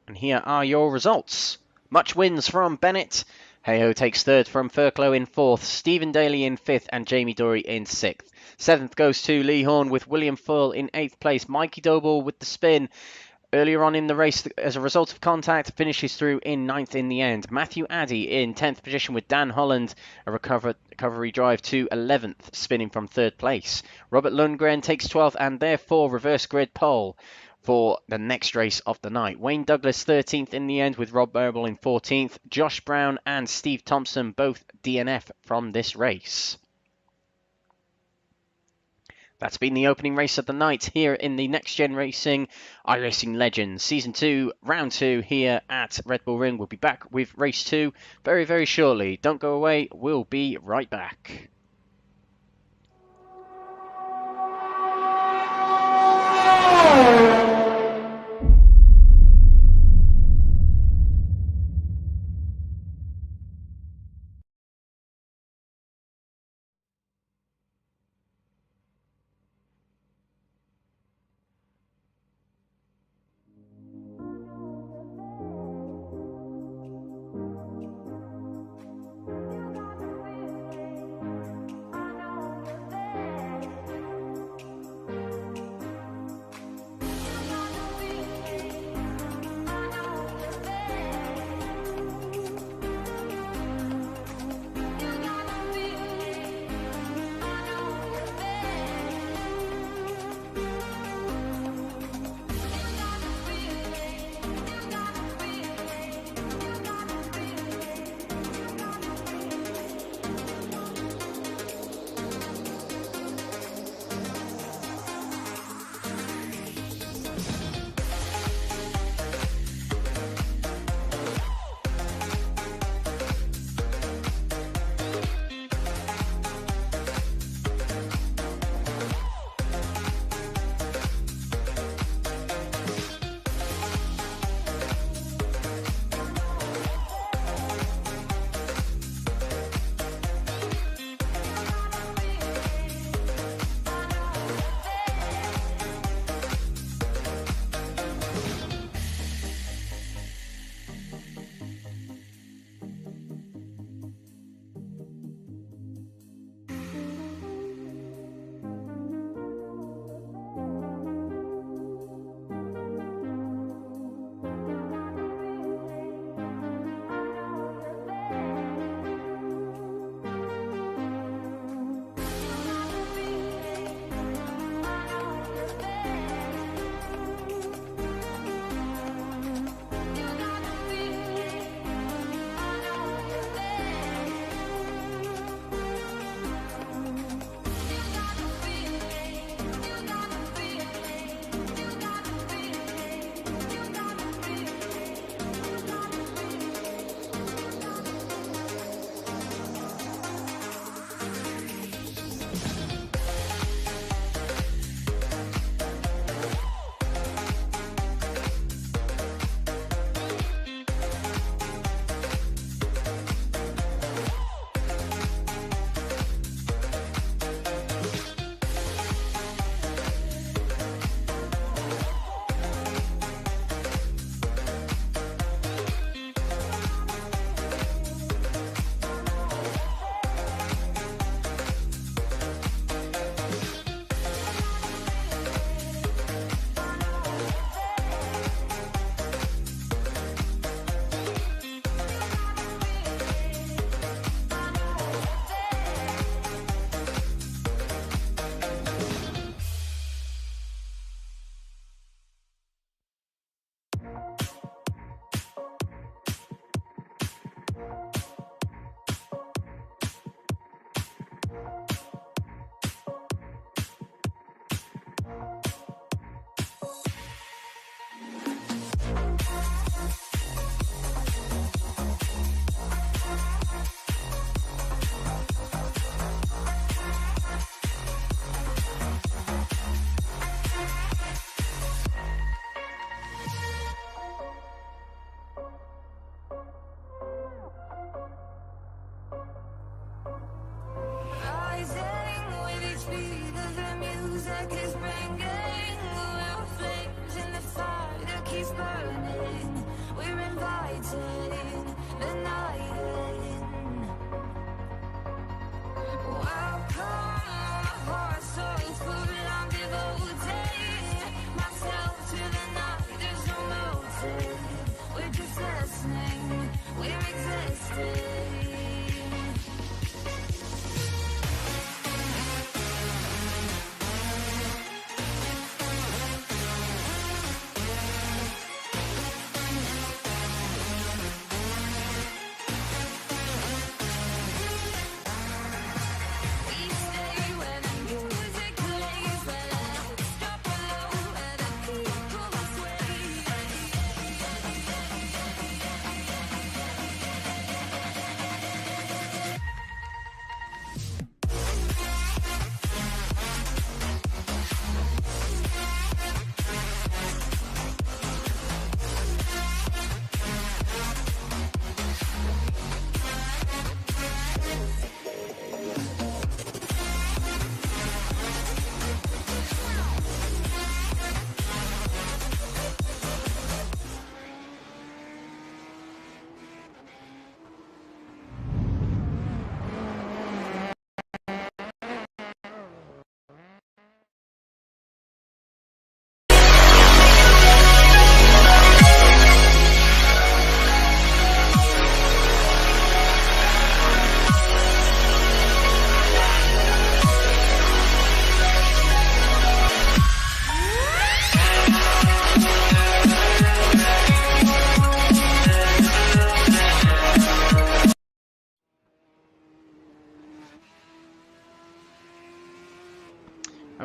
And here are your results. Mutch wins from Bennett. Heo takes 3rd from Verklo in 4th. Stephen Daly in 5th and Jamie Dory in 6th. 7th goes to Lee Horn with William Full in 8th place. Mikey Doble with the spin earlier on in the race as a result of contact finishes through in 9th in the end. Matthew Addy in 10th position with Dan Holland, a recovery drive to 11th, spinning from 3rd place. Robert Lundgren takes 12th and therefore reverse grid pole for the next race of the night. Wayne Douglas 13th in the end with Rob Bearable in 14th. Josh Brown and Steve Thompson both DNF from this race. That's been the opening race of the night here in the NXTGEN Racing iRacing Legends Season 2, Round 2 here at Red Bull Ring. We'll be back with Race 2 very, very shortly. Don't go away. We'll be right back.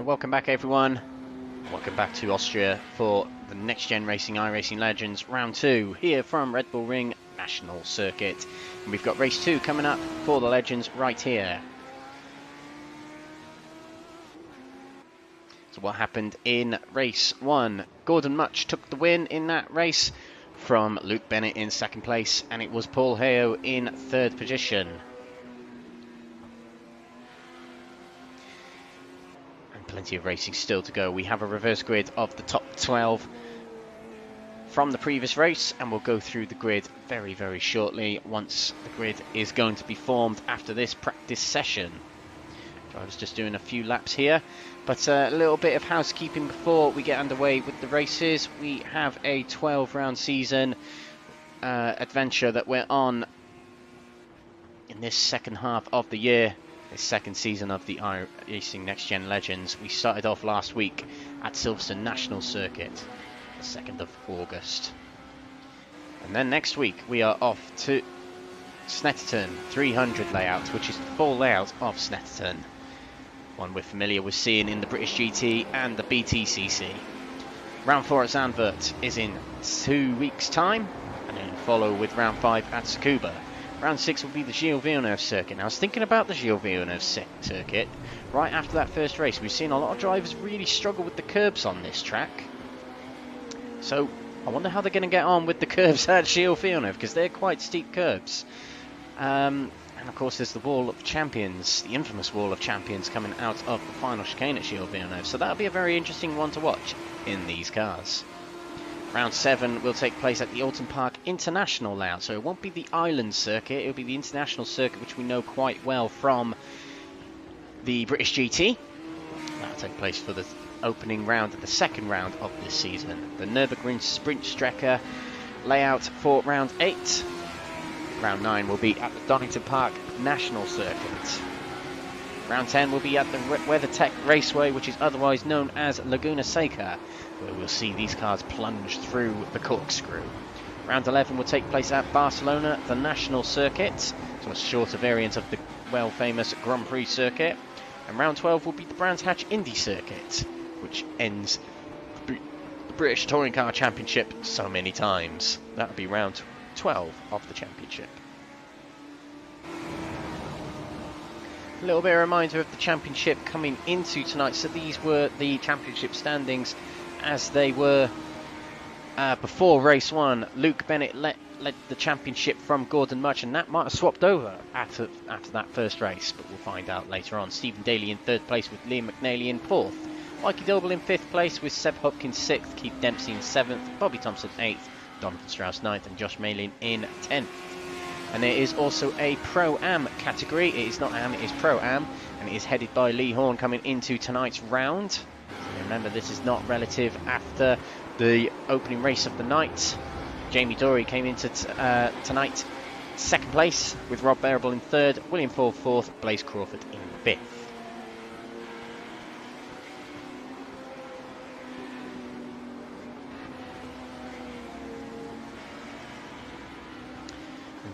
Welcome back everyone. Welcome back to Austria for the Next Gen Racing iRacing Legends Round 2 here from Red Bull Ring National Circuit. And we've got race 2 coming up for the Legends right here. So what happened in race 1? Gordon Much took the win in that race from Luke Bennett in second place, and it was Paul Heo in third position. Plenty of racing still to go. We have a reverse grid of the top 12 from the previous race, and we'll go through the grid very shortly once the grid is going to be formed after this practice session. Drivers just doing a few laps here, but a little bit of housekeeping before we get underway with the races. We have a 12-round season adventure that we're on in this second half of the year. The second season of the iRacing Next Gen Legends. We started off last week at Silverstone National Circuit, the 2nd of August. And then next week we are off to Snetterton 300 layout, which is the full layout of Snetterton. One we're familiar with seeing in the British GT and the BTCC. Round 4 at Zandvoort is in 2 weeks' time, and then follow with round 5 at Tsukuba. Round 6 will be the Gilles Villeneuve circuit. Now, I was thinking about the Gilles Villeneuve circuit right after that first race. We've seen a lot of drivers really struggle with the curbs on this track. So, I wonder how they're going to get on with the curves at Gilles Villeneuve, because they're quite steep curbs. And of course, there's the Wall of Champions, the infamous Wall of Champions, coming out of the final chicane at Gilles Villeneuve. So that'll be a very interesting one to watch in these cars. Round 7 will take place at the Alton Park International layout, so it won't be the Island circuit, it'll be the International circuit, which we know quite well from the British GT. That'll take place for the opening round of the second round of this season. The Nürburgring Sprint Strecke layout for round 8. Round 9 will be at the Donington Park National Circuit. Round 10 will be at the WeatherTech Raceway, which is otherwise known as Laguna Seca, where we'll see these cars plunge through the corkscrew. Round 11 will take place at Barcelona, the National Circuit, so a shorter variant of the well-famous Grand Prix circuit. And round 12 will be the Brands Hatch Indy Circuit, which ends the British Touring Car Championship so many times. That'll be round 12 of the championship. A little bit of a reminder of the championship coming into tonight. So these were the championship standings as they were before race 1. Luke Bennett led the championship from Gordon Much, and that might have swapped over after that first race, but we'll find out later on. Stephen Daly in 3rd place with Liam McNally in 4th. Mikey Doble in 5th place with Seb Hopkins 6th, Keith Dempsey in 7th, Bobby Thompson 8th, Donovan Strauss 9th, and Josh Malin in 10th. And there is also a Pro-Am category. It is not Am, it is Pro-Am, and it is headed by Lee Horn coming into tonight's round. So remember, this is not relative after the opening race of the night. Jamie Dory came into tonight 2nd place with Rob Bearable in 3rd, William Paul 4th, Blaze Crawford in 5th.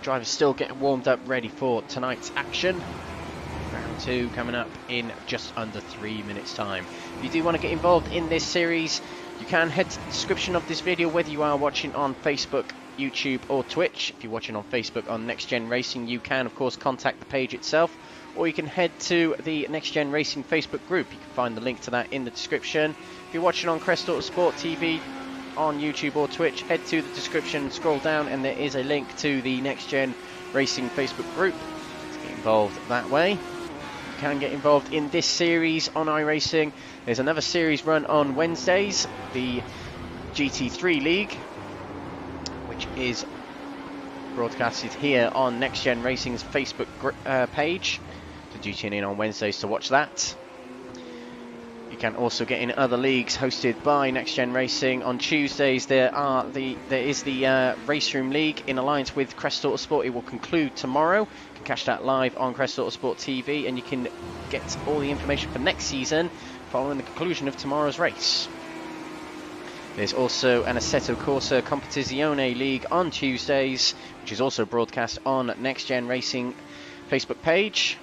Drivers still getting warmed up ready for tonight's action. Round 2 coming up in just under 3 minutes time. If you do want to get involved in this series, you can head to the description of this video, whether you are watching on Facebook, YouTube or Twitch. If you're watching on Facebook on Next Gen Racing, you can of course contact the page itself, or you can head to the Next Gen Racing Facebook group. You can find the link to that in the description. If you're watching on Crest Autosport TV on YouTube or Twitch, head to the description, scroll down, and there is a link to the Next Gen Racing Facebook group to get involved that way. You can get involved in this series on iRacing. There's another series run on Wednesdays, the GT3 League, which is broadcasted here on Next Gen Racing's Facebook page. So do tune in on Wednesdays to watch that. You can also get in other leagues hosted by Next Gen Racing. On Tuesdays there is the Race Room League in alliance with Crest Autosport. It will conclude tomorrow. You can catch that live on Crest Autosport TV, and you can get all the information for next season following the conclusion of tomorrow's race. There's also an Assetto Corsa Competizione League on Tuesdays, which is also broadcast on Next Gen Racing Facebook page.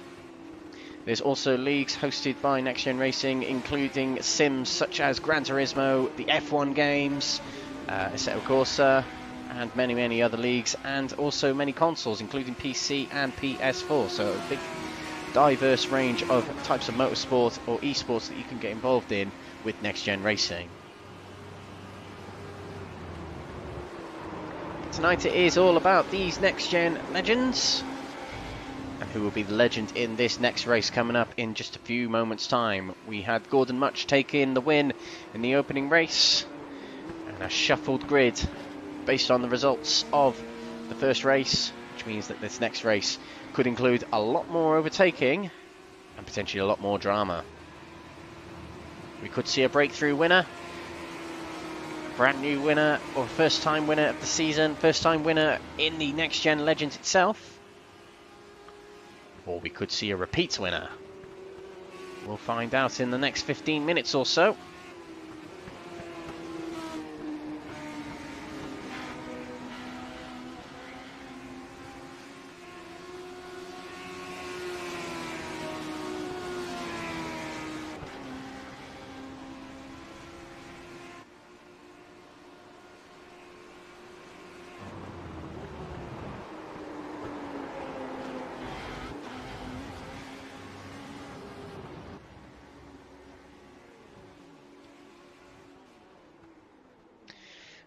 There's also leagues hosted by NXTGEN Racing, including sims such as Gran Turismo, the F1 games, Assetto Corsa, and many other leagues, and also many consoles, including PC and PS4. So a big, diverse range of types of motorsport or esports that you can get involved in with NXTGEN Racing. Tonight it is all about these NXTGEN legends, and who will be the legend in this next race coming up in just a few moments' time. We had Gordon Much take in the win in the opening race, and a shuffled grid based on the results of the first race, which means that this next race could include a lot more overtaking and potentially a lot more drama. We could see a breakthrough winner, brand new winner, or first time winner of the season, first time winner in the NXTGEN Legends itself, or we could see a repeat winner. We'll find out in the next 15 minutes or so.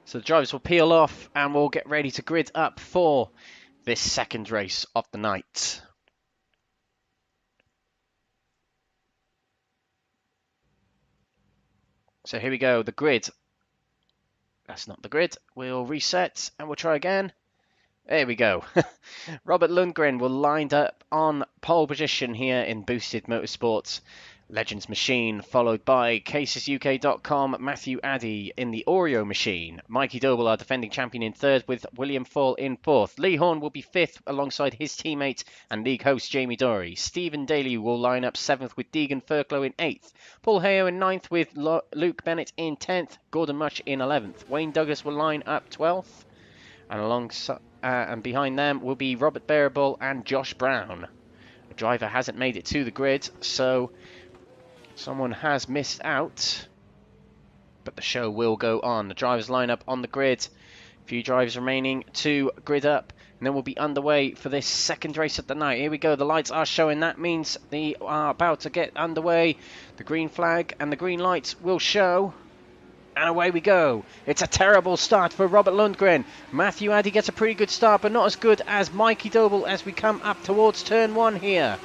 So the drivers will peel off and we'll get ready to grid up for this second race of the night. So here we go, the grid. That's not the grid. We'll reset and we'll try again. There we go. Robert Lundgren will lined up on pole position here in Boosted Motorsports Legends machine, followed by CasesUK.com, Matthew Addy in the Oreo machine. Mikey Doble, our defending champion, in third, with William Fall in fourth. Lee Horn will be fifth alongside his teammate and league host Jamie Dory. Stephen Daly will line up seventh with Deegan Furclow in eighth. Paul Hayo in ninth with Luke Bennett in 10th. Gordon Much in 11th. Wayne Douglas will line up 12th. And alongside and behind them will be Robert Bearable and Josh Brown. The driver hasn't made it to the grid, so someone has missed out, but the show will go on. The drivers line up on the grid. A few drivers remaining to grid up, and then we'll be underway for this second race of the night. Here we go. The lights are showing. That means they are about to get underway. The green flag and the green lights will show. And away we go. It's a terrible start for Robert Lundgren. Matthew Addy gets a pretty good start, but not as good as Mikey Doble as we come up towards turn one here.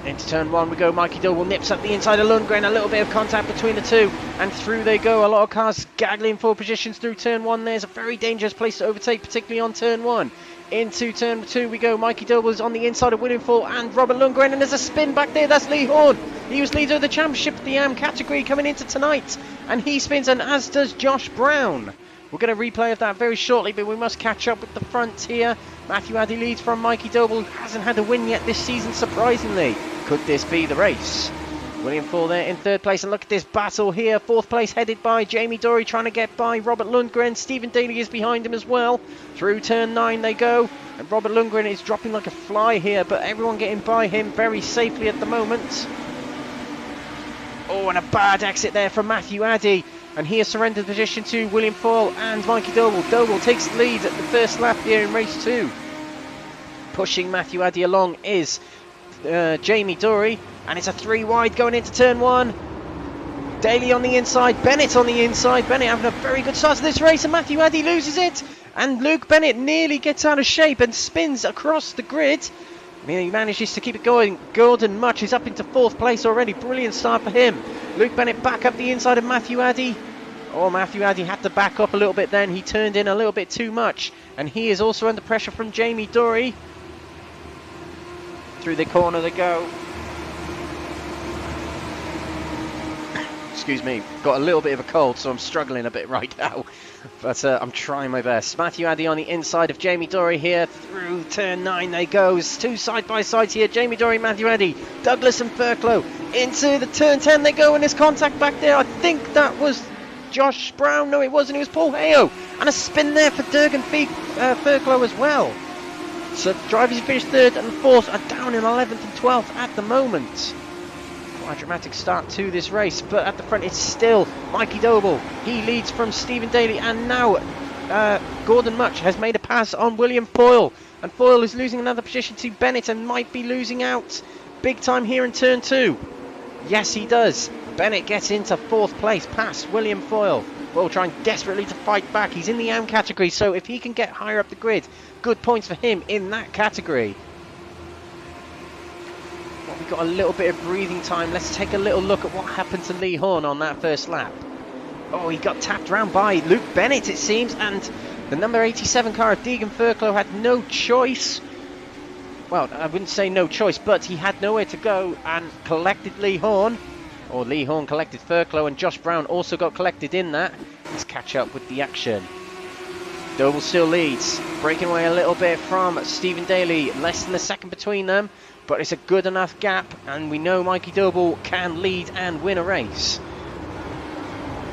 Into turn one we go. Mikey Doble nips up the inside of Lundgren. A little bit of contact between the two, and through they go. A lot of cars gaggling for positions through turn one. There's a very dangerous place to overtake, particularly on turn one. Into turn two we go. Mikey Doble is on the inside of William Fall and Robert Lundgren, and there's a spin back there. That's Lee Horn. He was leader of the championship, the AM category, coming into tonight, and he spins, and as does Josh Brown. We're going to replay of that very shortly, but we must catch up with the front here. Matthew Addy leads from Mikey Doble, who hasn't had a win yet this season, surprisingly. Could this be the race? William Fall there in third place, and look at this battle here. Fourth place headed by Jamie Dory, trying to get by Robert Lundgren. Stephen Daly is behind him as well. Through turn 9 they go, and Robert Lundgren is dropping like a fly here, but everyone getting by him very safely at the moment. Oh, and a bad exit there from Matthew Addy, and he has surrendered position to William Fall and Mikey Doble. Doble takes the lead at the first lap here in race 2. Pushing Matthew Addy along is Jamie Dory, and it's a 3 wide going into turn 1. Daly on the inside, Bennett on the inside. Bennett having a very good start to this race, and Matthew Addy loses it, and Luke Bennett nearly gets out of shape and spins across the grid. He manages to keep it going. Gordon Much is up into 4th place already. Brilliant start for him. Luke Bennett back up the inside of Matthew Addy. Oh, Matthew Addy had to back up a little bit then. He turned in a little bit too much, and he is also under pressure from Jamie Dory. Through the corner they go. Excuse me, got a little bit of a cold, so I'm struggling a bit right now, but I'm trying my best. Matthew Addy on the inside of Jamie Dory here. Through turn 9 they go. Two side by sides here. Jamie Dory, Matthew Addy, Douglas and Furclow. Into the turn 10 they go, and there's contact back there. I think that was Josh Brown. No, it wasn't. It was Paul Hayo, and a spin there for Durgan Furclow as well. So drivers who finished 3rd and 4th are down in 11th and 12th at the moment. Quite a dramatic start to this race, but at the front it's still Mikey Doble. He leads from Stephen Daly, and now Gordon Much has made a pass on William Foyle. And Foyle is losing another position to Bennett and might be losing out big time here in turn 2. Yes, he does. Bennett gets into 4th place past William Foyle. Foyle trying desperately to fight back. He's in the AM category, so if he can get higher up the grid, good points for him in that category. Well, we've got a little bit of breathing time. Let's take a little look at what happened to Lee Horn on that first lap. Oh, he got tapped around by Luke Bennett, it seems, and the number 87 car of Deegan Fairclough had no choice. Well, I wouldn't say no choice, but he had nowhere to go and collected Lee Horn. Or Lee Horn collected Fairclough, and Josh Brown also got collected in that. Let's catch up with the action. Doble still leads, breaking away a little bit from Stephen Daly, less than a second between them, but it's a good enough gap, and we know Mikey Doble can lead and win a race.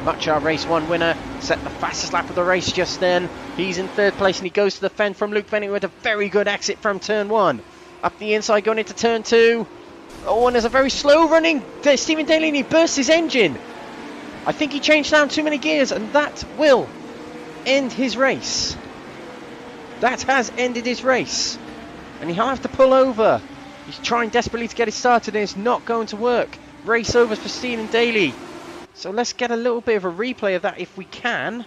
Much our race 1 winner, set the fastest lap of the race just then. He's in 3rd place, and he goes to the fend from Luke Bennett with a very good exit from turn 1. Up the inside going into turn 2. Oh, and there's a very slow running Stephen Daly, and he bursts his engine. I think he changed down too many gears, and that will end his race. That has ended his race, and he'll have to pull over. He's trying desperately to get it started, and it's not going to work. Race over for Stephen Daly. So let's get a little bit of a replay of that if we can.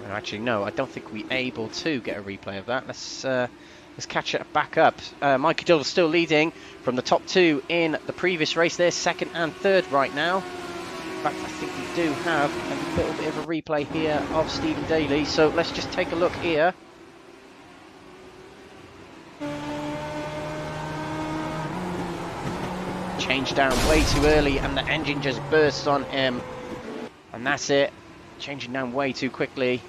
Actually, no, I don't think we're able to get a replay of that. Let's catch it back up. Mikey Doble still leading from the top 2 in the previous race. They're 2nd and 3rd right now. In fact, I think we do have a little bit of a replay here of Stephen Daly. So let's just take a look here. Changed down way too early, and the engine just bursts on him. And that's it. Changing down way too quickly.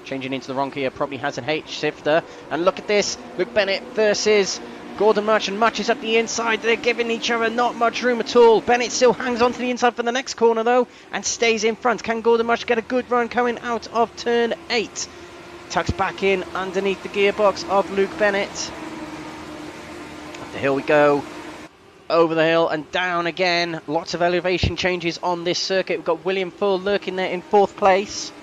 Changing into the wrong gear, probably has an H shifter. And look at this, Luke Bennett versus Gordon Much, and Much is up the inside. They're giving each other not much room at all. Bennett still hangs on to the inside for the next corner though, and stays in front. Can Gordon Much get a good run coming out of turn 8? Tucks back in underneath the gearbox of Luke Bennett. Up the hill we go. Over the hill and down again. Lots of elevation changes on this circuit. We've got William Full lurking there in 4th place.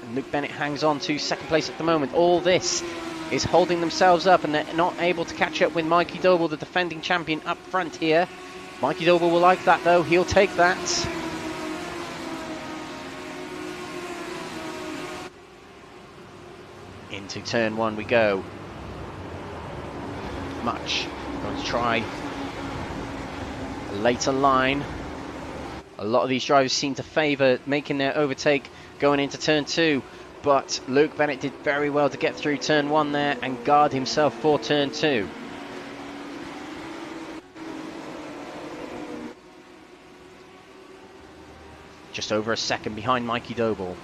And Luke Bennett hangs on to 2nd place at the moment. All this is holding themselves up, and they're not able to catch up with Mikey Doble, the defending champion, up front here. Mikey Doble will like that though. He'll take that. Into turn 1 we go. Much. Going to try a later line. A lot of these drivers seem to favour making their overtake going into turn 2, but Luke Bennett did very well to get through turn 1 there and guard himself for turn 2. Just over a second behind Mikey Doble.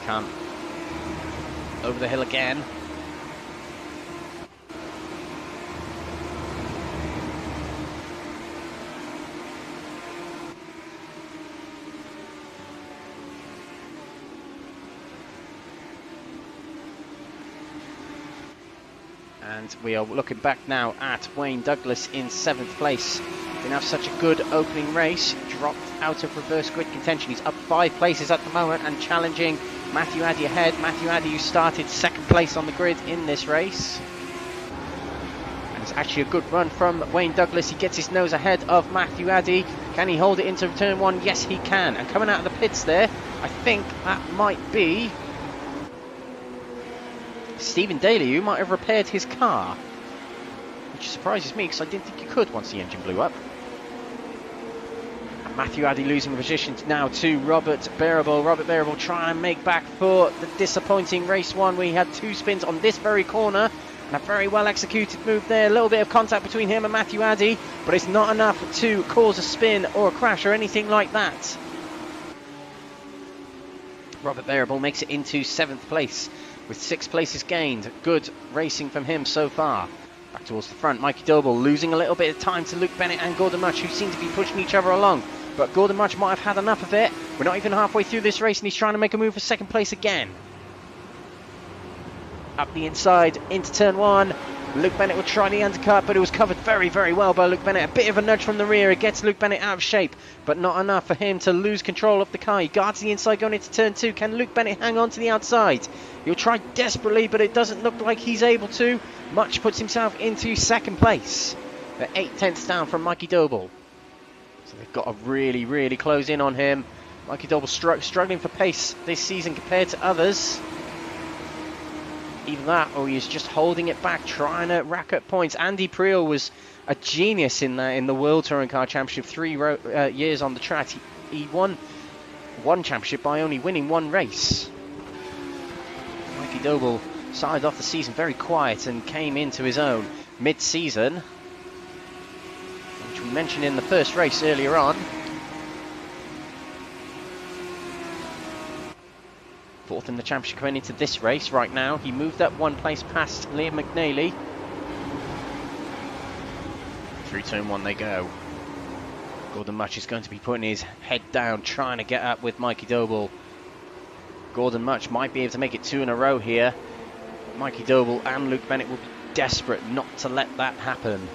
Come over the hill again. And we are looking back now at Wayne Douglas in 7th place. Didn't have such a good opening race. Dropped out of reverse grid contention. He's up 5 places at the moment and challenging Matthew Addy ahead. Matthew Addy, who started 2nd place on the grid in this race. And it's actually a good run from Wayne Douglas. He gets his nose ahead of Matthew Addy. Can he hold it into turn 1? Yes, he can. And coming out of the pits there, I think that might be Stephen Daly, who might have repaired his car, which surprises me because I didn't think you could once the engine blew up. And Matthew Addy losing position now to Robert Bearable. Robert Bearable trying to make back for the disappointing race 1 where he had 2 spins on this very corner, and a very well executed move there. A little bit of contact between him and Matthew Addy, but it's not enough to cause a spin or a crash or anything like that. Robert Bearable makes it into 7th place with 6 places gained. Good racing from him so far. Back towards the front, Mikey Doble losing a little bit of time to Luke Bennett and Gordon Much, who seem to be pushing each other along. but Gordon Mutch might have had enough of it. We're not even halfway through this race and he's trying to make a move for second place again. Up the inside into turn 1. Luke Bennett will try the undercut, but it was covered very, very well by Luke Bennett. A bit of a nudge from the rear. It gets Luke Bennett out of shape, but not enough for him to lose control of the car. He guards the inside going into turn 2. Can Luke Bennett hang on to the outside? He'll try desperately, but it doesn't look like he's able to. Mutch puts himself into second place. They're 8/10ths down from Mikey Doble. So they've got to really, really close in on him. Mikey Doble struggling for pace this season compared to others. Either that or he's just holding it back, trying to rack up points. Andy Priel was a genius in the World Touring Car Championship 3 years on the track. He won one championship by only winning one race. Mikey Doble started off the season very quiet and came into his own mid-season, which we mentioned in the first race earlier on. Fourth in the championship coming into this race right now. He moved up one place past Liam McNally. Through turn 1 they go. Gordon Mutch is going to be putting his head down, trying to get up with Mikey Doble. Gordon Mutch might be able to make it 2 in a row here. Mikey Doble and Luke Bennett will be desperate not to let that happen.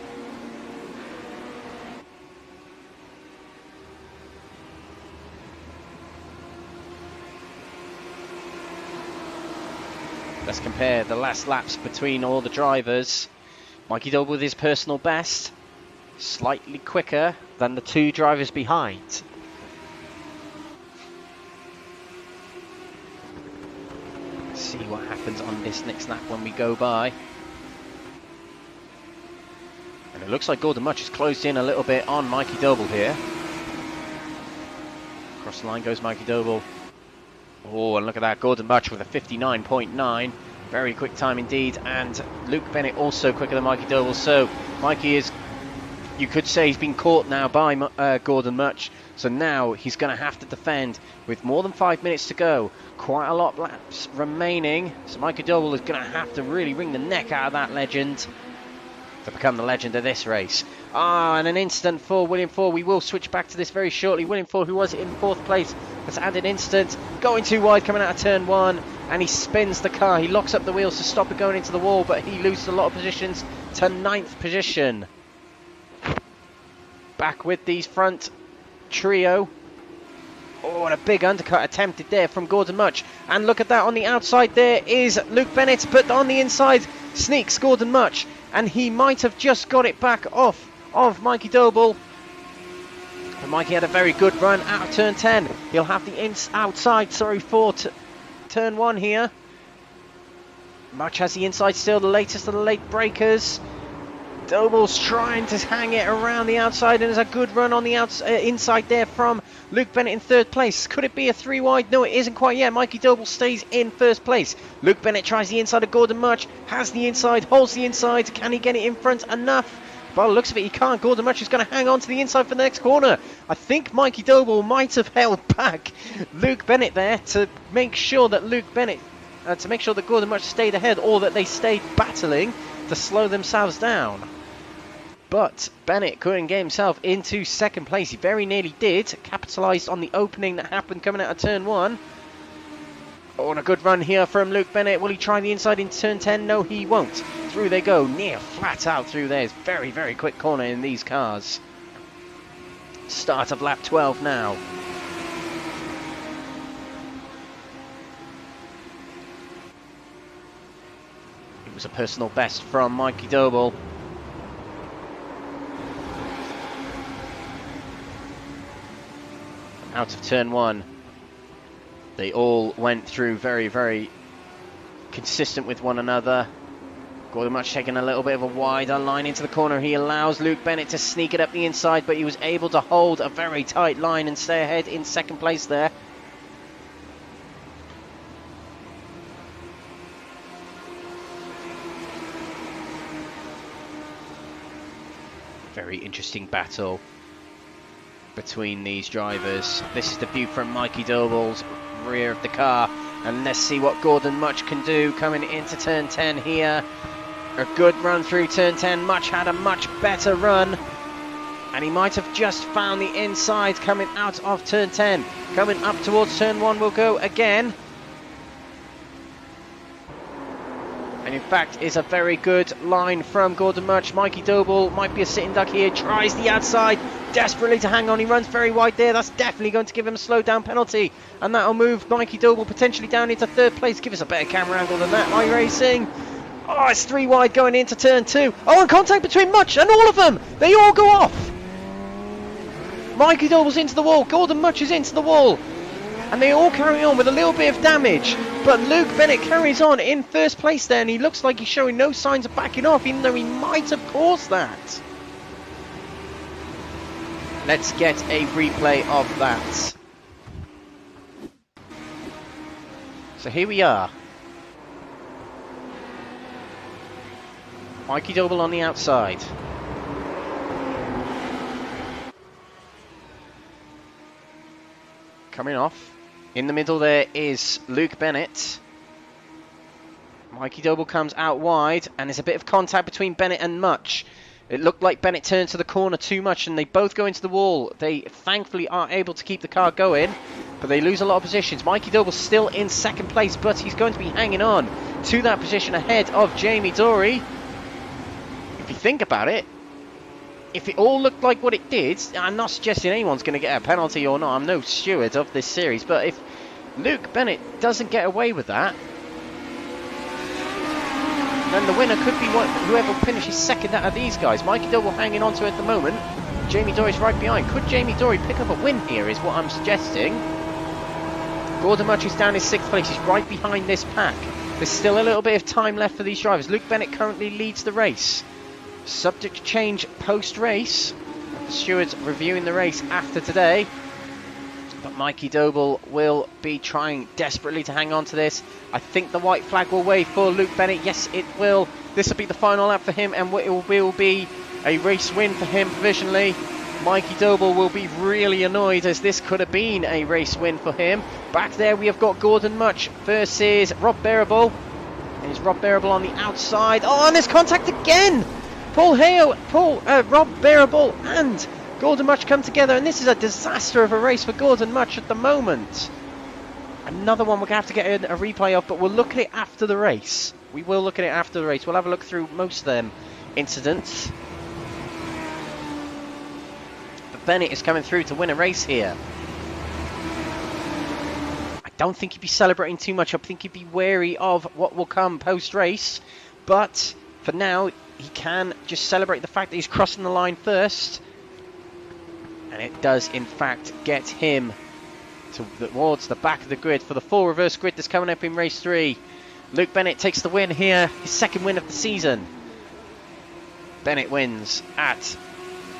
Let's compare the last laps between all the drivers. Mikey Doble with his personal best, slightly quicker than the 2 drivers behind. Let's see what happens on this next lap when we go by. And it looks like Gordon Mutch has closed in a little bit on Mikey Doble here. Across the line goes Mikey Doble. Oh, and look at that, Gordon Mutch with a 59.9. Very quick time indeed. And Luke Bennett also quicker than Mikey Doble. So Mikey is, you could say, he's been caught now by Gordon Mutch. So now he's going to have to defend with more than 5 minutes to go. Quite a lot of laps remaining. So Mikey Doble is going to have to really wring the neck out of that legend to become the legend of this race. And an instant for William Ford. We will switch back to this very shortly. William Ford, who was in 4th place, has added instant. Going too wide coming out of turn 1. And he spins the car. He locks up the wheels to stop it going into the wall, but he loses a lot of positions to 9th position. Back with these front trio. Oh, and a big undercut attempted there from Gordon Mutch. And look at that, on the outside there is Luke Bennett, but on the inside sneaks Gordon Mutch. And he might have just got it back off of Mikey Doble. But Mikey had a very good run out of turn 10. He'll have the outside, for turn 1 here. Mutch has the inside still, the latest of the late breakers. Doble's trying to hang it around the outside, and there's a good run on the inside there from Luke Bennett in 3rd place. Could it be a 3 wide? No, it isn't quite yet. Mikey Doble stays in 1st place. Luke Bennett tries the inside of Gordon Mutch, has the inside, holds the inside. Can he get it in front enough? By the looks of it, he can't. Gordon Mutch is going to hang on to the inside for the next corner. I think Mikey Doble might have held back Luke Bennett there to make sure that Gordon Mutch stayed ahead, or that they stayed battling to slow themselves down. But Bennett couldn't get himself into 2nd place. He very nearly did. Capitalised on the opening that happened coming out of turn 1. Oh, and a good run here from Luke Bennett. Will he try the inside into turn 10? No, he won't. Through they go. Near flat out through there. It's very, very quick corner in these cars. Start of lap 12 now. It was a personal best from Mikey Doble. Out of turn 1, they all went through very, very consistent with one another. Gordon Mutch taking a little bit of a wider line into the corner. He allows Luke Bennett to sneak it up the inside, but he was able to hold a very tight line and stay ahead in 2nd place there. Very interesting battle between these drivers. This is the view from Mikey Doble's rear of the car, and let's see what Gordon Mutch can do coming into turn 10 here. A good run through turn 10. Mutch had a much better run, And he might have just found the inside coming out of turn 10. Coming up towards turn 1 will go again. And in fact, is a very good line from Gordon Mutch. Mikey Doble might be a sitting duck here. Tries the outside, desperately to hang on. He runs very wide there. That's definitely going to give him a slow down penalty. And that'll move Mikey Doble potentially down into 3rd place. Give us a better camera angle than that, iRacing. Oh, it's 3 wide going into turn 2. Oh, and contact between Mutch and all of them. They all go off. Mikey Doble's into the wall. Gordon Mutch is into the wall. And they all carry on with a little bit of damage. But Luke Bennett carries on in 1st place there, and he looks like he's showing no signs of backing off, even though he might have caused that. Let's get a replay of that. So here we are. Mikey Doble on the outside. Coming off. In the middle there is Luke Bennett. Mikey Doble comes out wide, and there's a bit of contact between Bennett and Mutch. It looked like Bennett turned to the corner too much, and they both go into the wall. They thankfully are able to keep the car going, but they lose a lot of positions. Mikey Doble's still in 2nd place, but he's going to be hanging on to that position ahead of Jamie Dory. If you think about it, if it all looked like what it did, I'm not suggesting anyone's going to get a penalty or not. I'm no steward of this series, but if Luke Bennett doesn't get away with that, then the winner could be whoever finishes 2nd out of these guys. Mikey Doble hanging on to it at the moment. Jamie Dory's right behind. Could Jamie Dory pick up a win here is what I'm suggesting. Gordon Mutch is down in 6th place. He's right behind this pack. There's still a little bit of time left for these drivers. Luke Bennett currently leads the race. Subject to change post-race. The stewards reviewing the race after today. But Mikey Doble will be trying desperately to hang on to this. I think the white flag will wave for Luke Bennett. Yes, it will. This will be the final lap for him, and it will be a race win for him provisionally. Mikey Doble will be really annoyed, as this could have been a race win for him. Back there we have got Gordon Mutch versus Rob Bearable. There's Rob Bearable on the outside. Oh, and there's contact again! Rob Bearable and Gordon Mutch come together, and this is a disaster of a race for Gordon Mutch at the moment. Another one we're going to have to get a replay of, but we'll look at it after the race. We will look at it after the race. We'll have a look through most of them incidents. But Bennett is coming through to win a race here. I don't think he'd be celebrating too much. I think he'd be wary of what will come post-race. But for now, he can just celebrate the fact that he's crossing the line first. And it does, in fact, get him towards the back of the grid for the full reverse grid that's coming up in race 3. Luke Bennett takes the win here, his 2nd win of the season. Bennett wins at...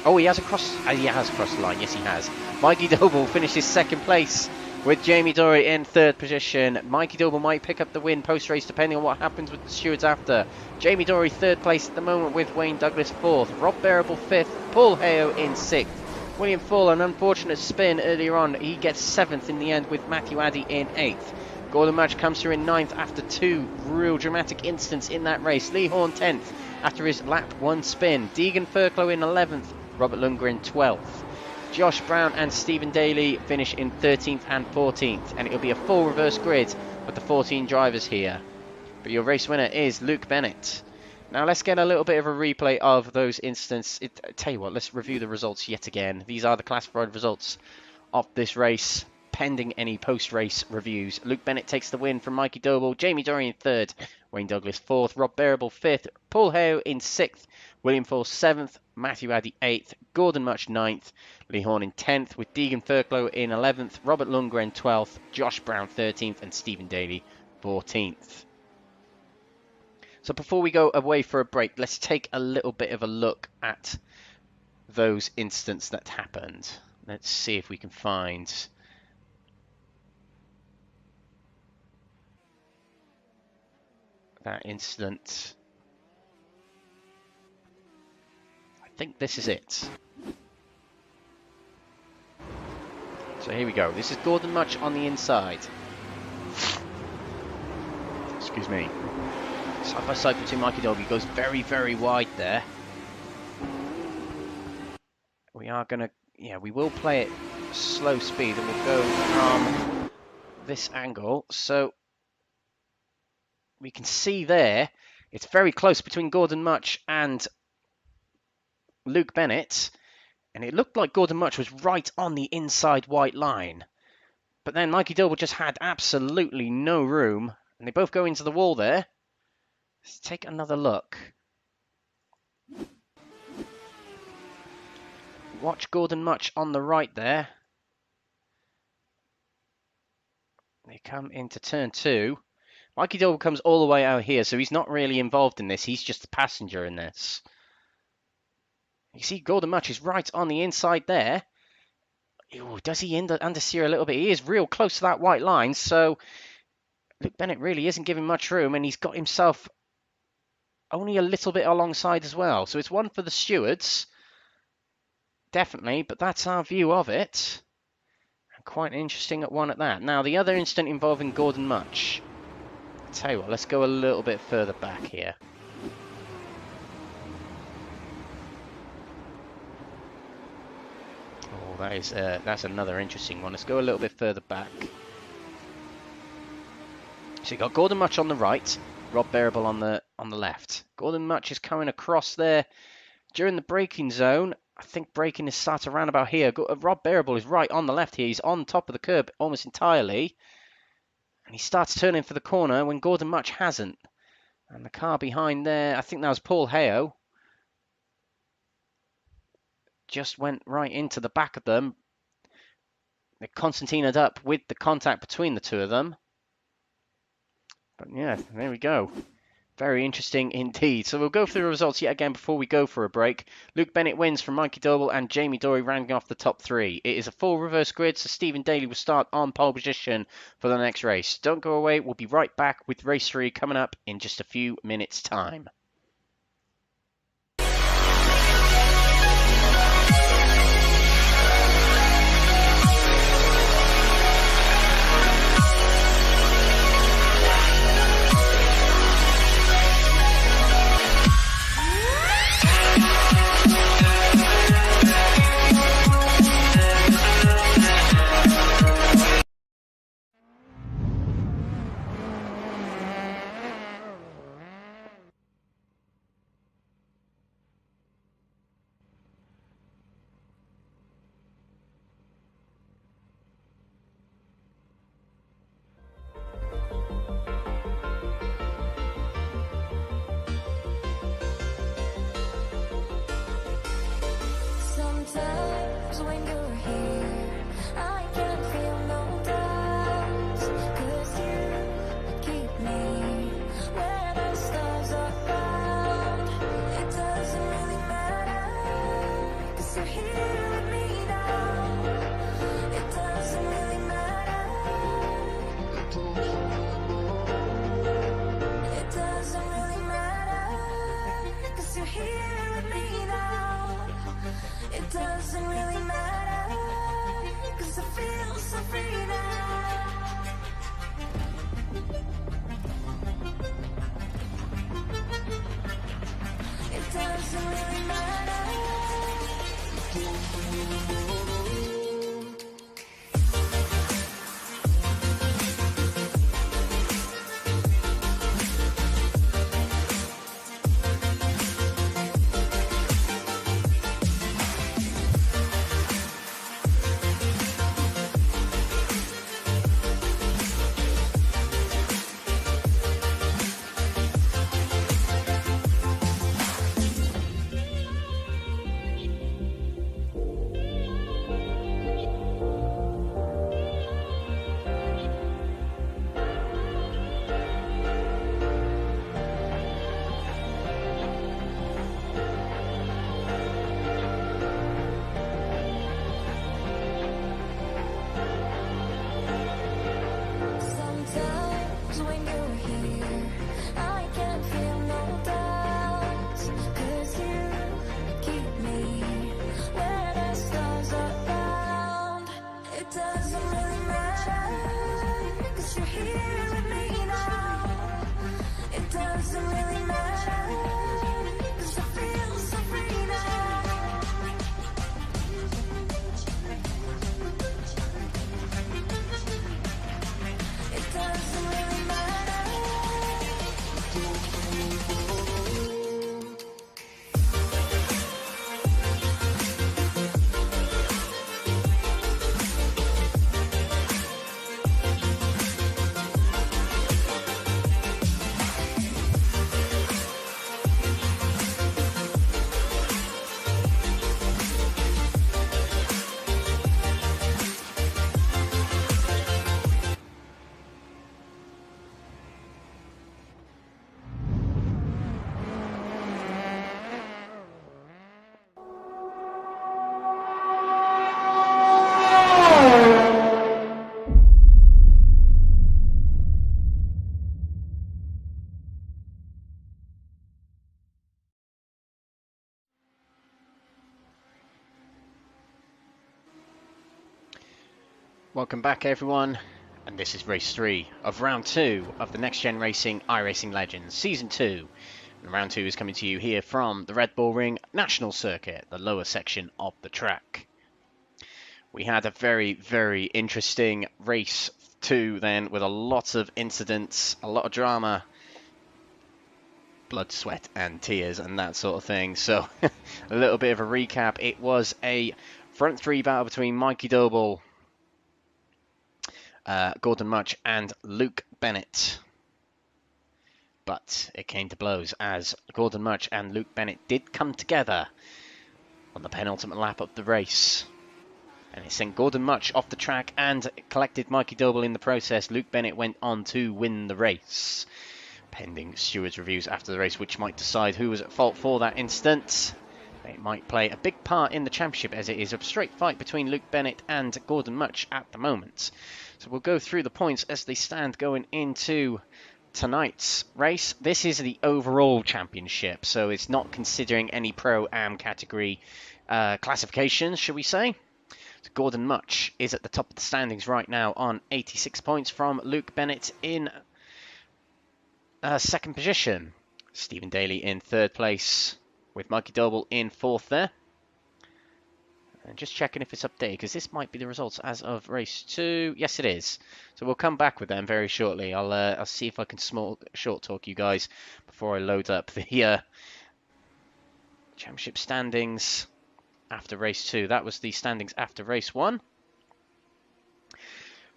Oh, he has crossed the line. Yes, he has. Mikey Doble finishes 2nd place with Jamie Dory in 3rd position. Mikey Doble might pick up the win post-race depending on what happens with the stewards after. Jamie Dory 3rd place at the moment with Wayne Douglas 4th. Rob Bearable 5th. Paul Heo in 6th. William Full, an unfortunate spin earlier on. He gets 7th in the end with Matthew Addy in 8th. Gordon Mutch comes through in 9th after 2 real dramatic incidents in that race. Lee Horn 10th after his lap 1 spin. Deegan Furclow in 11th. Robert Lundgren 12th. Josh Brown and Stephen Daly finish in 13th and 14th, and it'll be a full reverse grid with the 14 drivers here. But your race winner is Luke Bennett. Now let's get a little bit of a replay of those incidents. Tell you what, let's review the results yet again. These are the classified results of this race, pending any post-race reviews. Luke Bennett takes the win from Mikey Doble. Jamie Dory in 3rd. Wayne Douglas 4th. Rob Bearable 5th. Paul Heo in 6th. William Full 7th. Matthew Addy 8th. Gordon Mutch 9th. Lee Horn in 10th, with Deegan Furclow in 11th. Robert Lundgren 12th. Josh Brown 13th. And Stephen Daly 14th. So before we go away for a break, let's take a little bit of a look at those incidents that happened. Let's see if we can find that incident. I think this is it. So here we go. This is Gordon Mutch on the inside. Excuse me. Side by side between Mikey Doble. He goes very, very wide there. We We are going to, yeah, we will play it slow speed, and we'll go from this angle. So we can see there, it's very close between Gordon Mutch and Luke Bennett. And it looked like Gordon Mutch was right on the inside white line. But then Mikey Doble just had absolutely no room. And they both go into the wall there. Let's take another look. Watch Gordon Mutch on the right there. They come into turn 2. Mikey Doble comes all the way out here, so he's not really involved in this. He's just a passenger in this. You see Gordon Mutch is right on the inside there. Ooh, does he understeer a little bit? He is real close to that white line, so Luke Bennett really isn't giving much room, and he's got himself only a little bit alongside as well. So it's one for the stewards, definitely, but that's our view of it. And quite interesting at one at that. Now, the other incident involving Gordon Mutch. I'll tell you what, let's go a little bit further back here. That's another interesting one. Let's go a little bit further back. So you got Gordon Mutch on the right, Rob Bearable on the left. Gordon Mutch is coming across there during the braking zone. I think braking is starting around about here. Rob Bearable is right on the left here. He's on top of the curb almost entirely. And he starts turning for the corner when Gordon Mutch hasn't. And the car behind there, I think that was Paul Heo, just went right into the back of them. They concertinaed up with the contact between the two of them. But yeah, there we go. Very interesting indeed. So we'll go through the results yet again before we go for a break. Luke Bennett wins from Mikey Doble and Jamie Dory rounding off the top 3. It is a full reverse grid, so Stephen Daly will start on pole position for the next race. Don't go away. We'll be right back with race 3 coming up in just a few minutes' time. Sometimes when you're here, I can feel no doubts, 'cause you keep me where the stars are found. It doesn't really matter, 'cause you're here with me now. It doesn't really matter. It doesn't really matter, 'cause you're here with me now. It doesn't really matter, 'cause I feel so free now. It doesn't really matter. Welcome back everyone, and this is race 3 of round 2 of the Next Gen Racing iRacing Legends Season 2. And round 2 is coming to you here from the Red Bull Ring National Circuit, the lower section of the track. We had a very, very interesting race 2 then, with a lot of incidents, a lot of drama, blood, sweat and tears and that sort of thing. So a little bit of a recap. It was a front 3 battle between Mikey Doble, Gordon Much and Luke Bennett, but it came to blows as Gordon Much and Luke Bennett did come together on the penultimate lap of the race, and it sent Gordon Much off the track and collected Mikey Doble in the process. Luke Bennett went on to win the race, pending stewards' reviews after the race, which might decide who was at fault for that incident. It might play a big part in the championship, as it is a straight fight between Luke Bennett and Gordon Much at the moment. So we'll go through the points as they stand going into tonight's race. This is the overall championship, so it's not considering any Pro-Am category classifications, shall we say. So Gordon Much is at the top of the standings right now on 86 points from Luke Bennett in second position. Stephen Daly in third place, with Mikey Doble in fourth there. And just checking if it's updated, because this might be the results as of race 2. Yes, it is. So we'll come back with them very shortly. I'll see if I can short talk you guys before I load up the championship standings after race 2. That was the standings after race 1.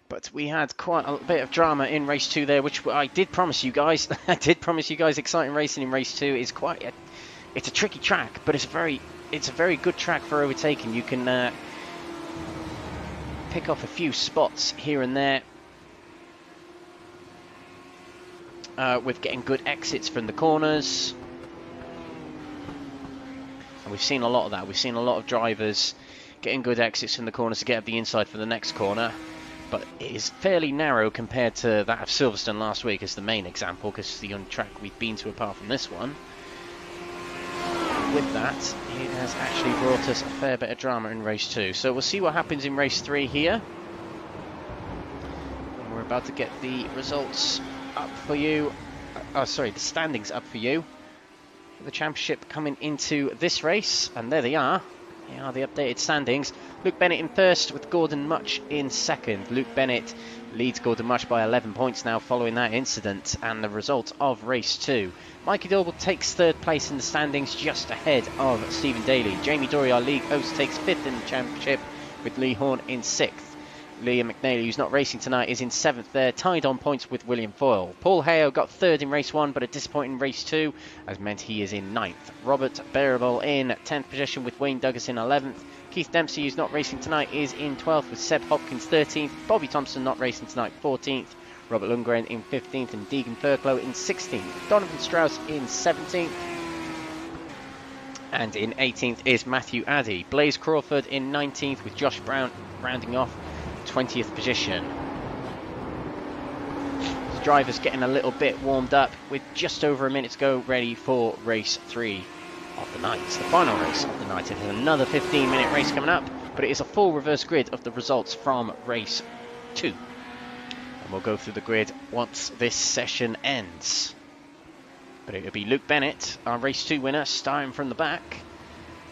But we had quite a bit of drama in race 2 there, which I did promise you guys. I did promise you guys exciting racing in race 2. It's a tricky track, but it's a very good track for overtaking. You can pick off a few spots here and there with getting good exits from the corners. And we've seen a lot of that. We've seen a lot of drivers getting good exits from the corners to get up the inside for the next corner. But it is fairly narrow compared to that of Silverstone last week as the main example, because it's the only track we've been to apart from this one. With that, it has actually brought us a fair bit of drama in race 2. So we'll see what happens in race 3 here. And we're about to get the results up for you. The standings up for you. The championship coming into this race, and there they are. Here are the updated standings. Luke Bennett in first with Gordon Much in second. Luke Bennett leads Gordon Much by 11 points now following that incident and the result of race 2. Mikey Doble takes third place in the standings, just ahead of Stephen Daly. Jamie Dory, our league host, takes fifth in the championship with Lee Horn in sixth. Liam McNally, who's not racing tonight, is in seventh there, tied on points with William Foyle. Paul Hale got third in race 1, but a disappointing race 2 has meant he is in ninth. Robert Bearable in 10th position with Wayne Douglas in 11th. Keith Dempsey, who's not racing tonight, is in 12th with Seb Hopkins 13th. Bobby Thompson, not racing tonight, 14th. Robert Lundgren in 15th and Deegan Fairclough in 16th. Donovan Strauss in 17th. And in 18th is Matthew Addy. Blaze Crawford in 19th with Josh Brown rounding off 20th position. The drivers getting a little bit warmed up with just over a minute to go, ready for race 3 of the night. It's the final race of the night. It is another 15-minute race coming up, but it is a full reverse grid of the results from race 2. And we'll go through the grid once this session ends. But it'll be Luke Bennett, our race 2 winner, starting from the back.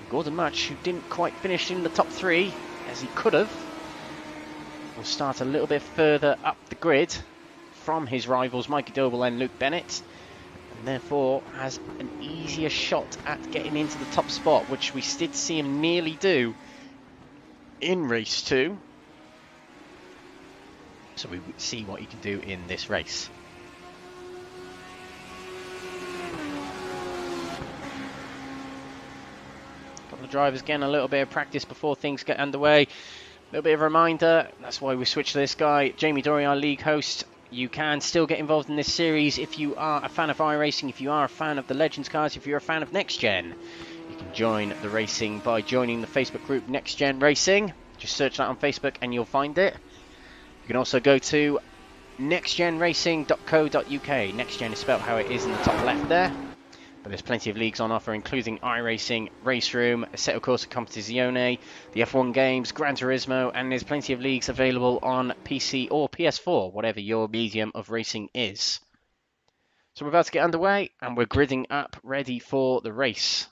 Gordon Much, who didn't quite finish in the top 3 as he could have, will start a little bit further up the grid from his rivals Mikey Doble and Luke Bennett, and therefore has an easier shot at getting into the top spot, which we did see him nearly do in race 2. So we will see what he can do in this race. A couple of drivers getting a little bit of practice before things get underway. A little bit of a reminder, that's why we switched to this guy, Jamie Dory, our league host. You can still get involved in this series if you are a fan of iRacing, if you are a fan of the Legends cars, if you're a fan of Next Gen. You can join the racing by joining the Facebook group Next Gen Racing. Just search that on Facebook and you'll find it. You can also go to nextgenracing.co.uk. Next Gen is spelled how it is in the top left there. But there's plenty of leagues on offer, including iRacing, Race Room, Assetto Corsa Competizione, the F1 Games, Gran Turismo, and there's plenty of leagues available on PC or PS4, whatever your medium of racing is. So we're about to get underway, and we're gridding up, ready for the race.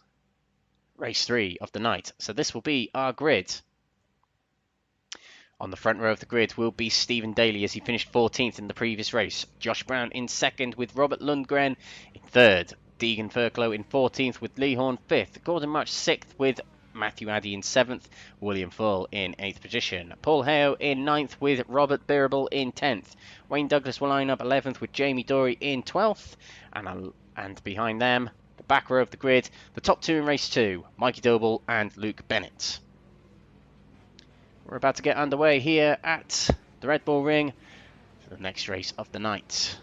Race 3 of the night. So this will be our grid. On the front row of the grid will be Stephen Daly, as he finished 14th in the previous race. Josh Brown in second, with Robert Lundgren in third. Deegan Furclow in 14th, with Lee Horn 5th. Gordon Mutch 6th, with Matthew Addy in 7th. William Full in 8th position. Paul Hale in 9th, with Robert Birable in 10th. Wayne Douglas will line up 11th, with Jamie Dory in 12th. And behind them, the back row of the grid, the top two in race 2, Mikey Doble and Luke Bennett. We're about to get underway here at the Red Bull Ring for the next race of the night.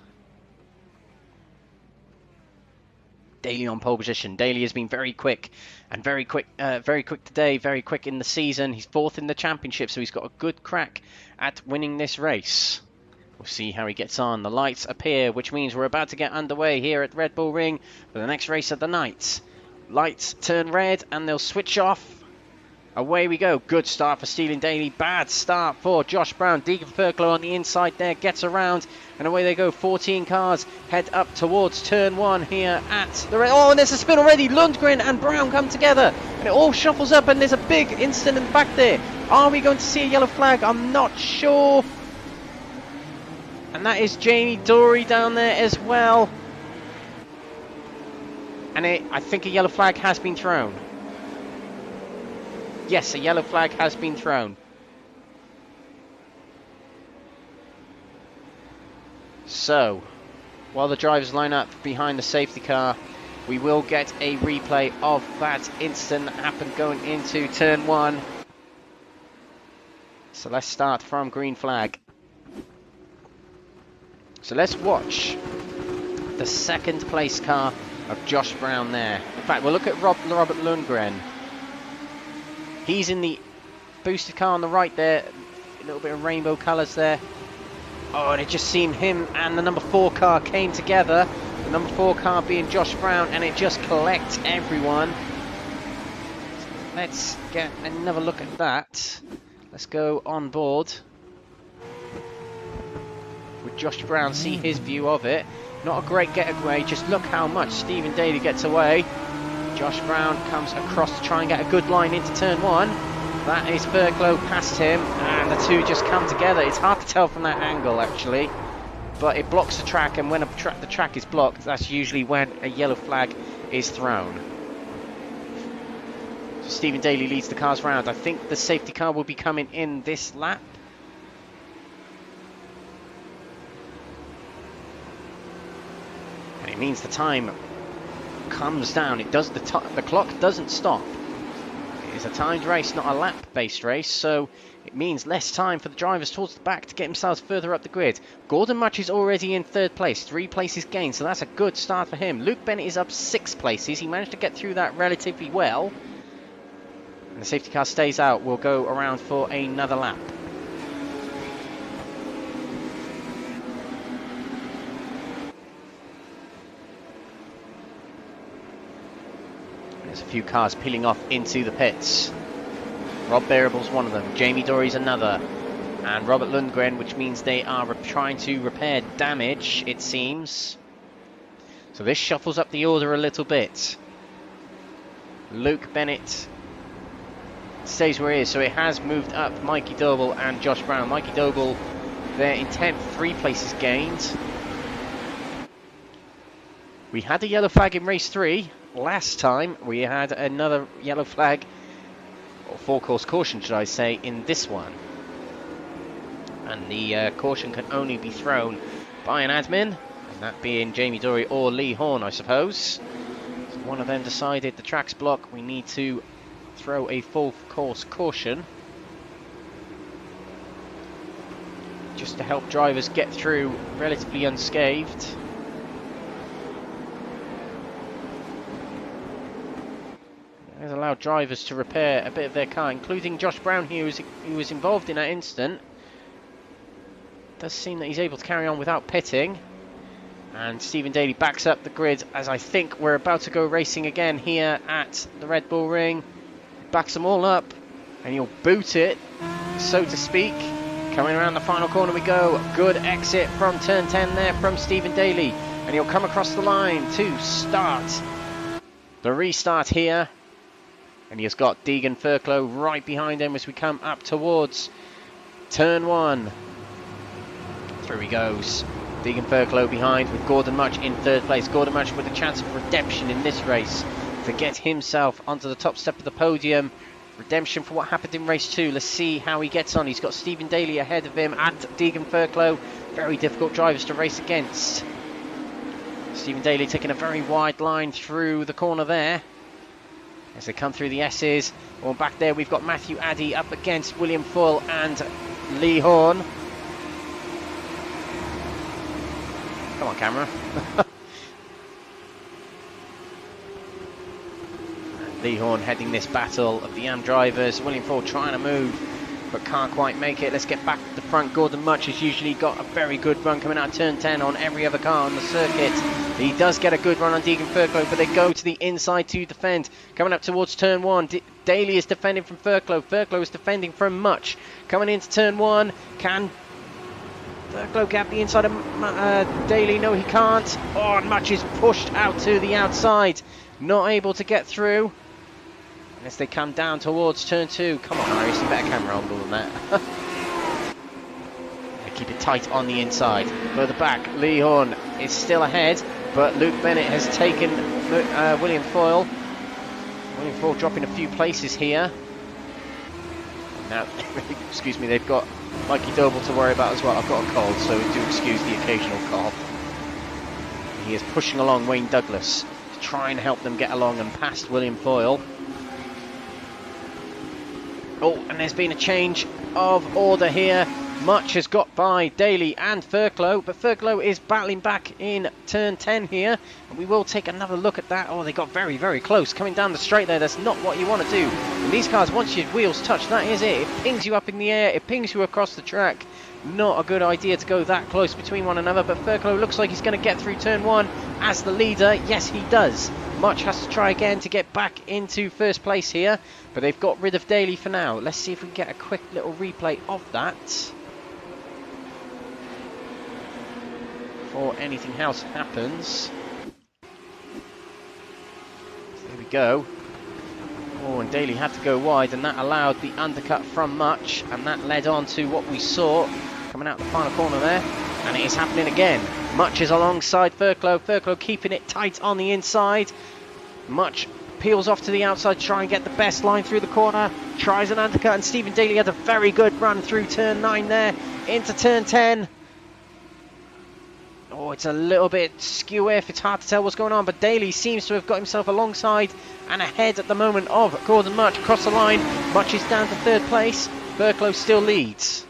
Daly on pole position. Daly has been very quick today, very quick in the season. He's 4th in the championship, so he's got a good crack at winning this race. We'll see how he gets on. The lights appear, which means we're about to get underway here at Red Bull Ring for the next race of the night. Lights turn red and they'll switch off. Away we go. Good start for Stephen Daly. Bad start for Josh Brown. Deegan Furclow on the inside there gets around. And away they go. 14 cars head up towards turn 1 here at the... Oh, and there's a spin already. Lundgren and Brown come together. And it all shuffles up and there's a big incident in the back there. Are we going to see a yellow flag? I'm not sure. And that is Jamie Dory down there as well. And I think a yellow flag has been thrown. Yes, a yellow flag has been thrown. So, while the drivers line up behind the safety car, we will get a replay of that incident that happened going into turn 1. So let's start from green flag. So let's watch the second place car of Josh Brown there. In fact, we'll look at Robert Lundgren. He's in the boosted car on the right there. A little bit of rainbow colours there. Oh, and it just seemed him and the number 4 car came together. The number 4 car being Josh Brown, and it just collects everyone. So let's get another look at that. Let's go on board with Josh Brown, see his view of it. Not a great getaway, just look how much Stephen Daly gets away. Josh Brown comes across to try and get a good line into turn 1. That is Furclow past him, and the two just come together. It's hard to tell from that angle, actually, but it blocks the track, and when the track is blocked, that's usually when a yellow flag is thrown. So Stephen Daly leads the cars round. I think the safety car will be coming in this lap. And it means the time comes down. It does. The clock doesn't stop. It is a timed race, not a lap-based race, so it means less time for the drivers towards the back to get themselves further up the grid. Gordon Mutch is already in 3rd place, 3 places gained, so that's a good start for him. Luke Bennett is up 6 places. He managed to get through that relatively well. And the safety car stays out. We'll go around for another lap. There's a few cars peeling off into the pits. Rob Bearable's one of them, Jamie Dory's another, and Robert Lundgren, which means they are trying to repair damage, it seems. So this shuffles up the order a little bit. Luke Bennett stays where he is, so it has moved up Mikey Doble and Josh Brown. Mikey Doble there in 10th, 3 places gained. We had a yellow flag in race 3. Last time we had another yellow flag, or 4-course caution should I say, in this one. And the caution can only be thrown by an admin, and that being Jamie Dory or Lee Horn, I suppose. So one of them decided the track's blocked, we need to throw a 4-course caution, just to help drivers get through relatively unscathed. Has allowed drivers to repair a bit of their car, including Josh Brown here, who was involved in that incident. It does seem that he's able to carry on without pitting. And Stephen Daly backs up the grid as I think we're about to go racing again here at the Red Bull Ring. Backs them all up and he'll boot it, so to speak. Coming around the final corner we go. Good exit from turn 10 there from Stephen Daly. And he'll come across the line to start the restart here. And he has got Deegan Fairclough right behind him as we come up towards turn 1. Through he goes. Deegan Fairclough behind with Gordon Mutch in third place. Gordon Mutch with a chance of redemption in this race to get himself onto the top step of the podium. Redemption for what happened in race 2. Let's see how he gets on. He's got Stephen Daly ahead of him and Deegan Fairclough. Very difficult drivers to race against. Stephen Daly taking a very wide line through the corner there as they come through the S's. Well, back there we've got Matthew Addy up against William Full and Lee Horn. Come on, camera. Lee Horn heading this battle of the YAM drivers. William Ford trying to move, but can't quite make it. Let's get back to the front. Gordon Mutch has usually got a very good run coming out of turn 10 on every other car on the circuit. He does get a good run on Deegan Fairclough, but they go to the inside to defend. Coming up towards turn 1, Daly is defending from Fairclough. Fairclough is defending from Mutch. Coming into turn 1, can Fairclough gap the inside of Daly? No, he can't. Oh, and Mutch is pushed out to the outside. Not able to get through. As they come down towards turn 2. Come on, iRacing, better camera angle than that. They keep it tight on the inside. Further back, Lee Horn is still ahead, but Luke Bennett has taken William Foyle. William Foyle dropping a few places here. Now, excuse me, they've got Mikey Doble to worry about as well. I've got a cold, so do excuse the occasional cough. He is pushing along Wayne Douglas to try and help them get along and past William Foyle. Oh, and there's been a change of order here. Mutch has got by Daly and Fairclough, but Fairclough is battling back in turn 10 here. And we will take another look at that. Oh, they got very, very close. Coming down the straight there, that's not what you want to do. In these cars, once your wheels touch, that is it. It pings you up in the air, it pings you across the track. Not a good idea to go that close between one another, but Fairclough looks like he's going to get through turn 1 as the leader. Yes, he does. Mutch has to try again to get back into first place here, but they've got rid of Daly for now. Let's see if we can get a quick little replay of that before anything else happens. There we go. Oh, and Daly had to go wide, and that allowed the undercut from Mutch, and that led on to what we saw coming out the final corner there, and it is happening again. Mutch is alongside Fairclough. Fairclough keeping it tight on the inside. Mutch peels off to the outside, try and get the best line through the corner, tries an undercut, and Stephen Daly had a very good run through turn 9 there into turn 10. Oh, it's a little bit skew-iff, it's hard to tell what's going on, but Daly seems to have got himself alongside and ahead at the moment of Gordon Mutch. Across the line, Mutch is down to third place. Fairclough still leads.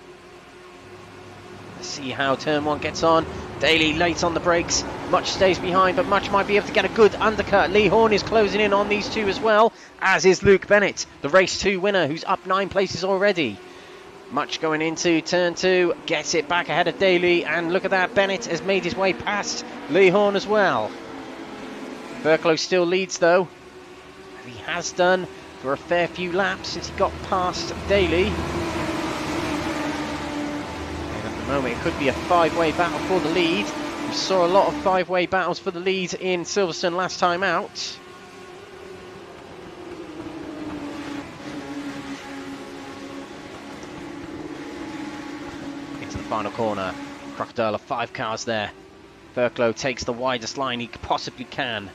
Let's see how turn 1 gets on. Daly late on the brakes. Mutch stays behind, but Mutch might be able to get a good undercut. Lee Horn is closing in on these two as well, as is Luke Bennett, the race 2 winner, who's up 9 places already. Mutch going into turn 2, gets it back ahead of Daly, and look at that, Bennett has made his way past Lee Horn as well. Fairclough still leads though. He has done for a fair few laps since he got past Daly. And at the moment it could be a 5-way battle for the lead. We saw a lot of 5-way battles for the lead in Silverstone last time out. Into the final corner. Crocodile of 5 cars there. Fairclough takes the widest line he possibly can.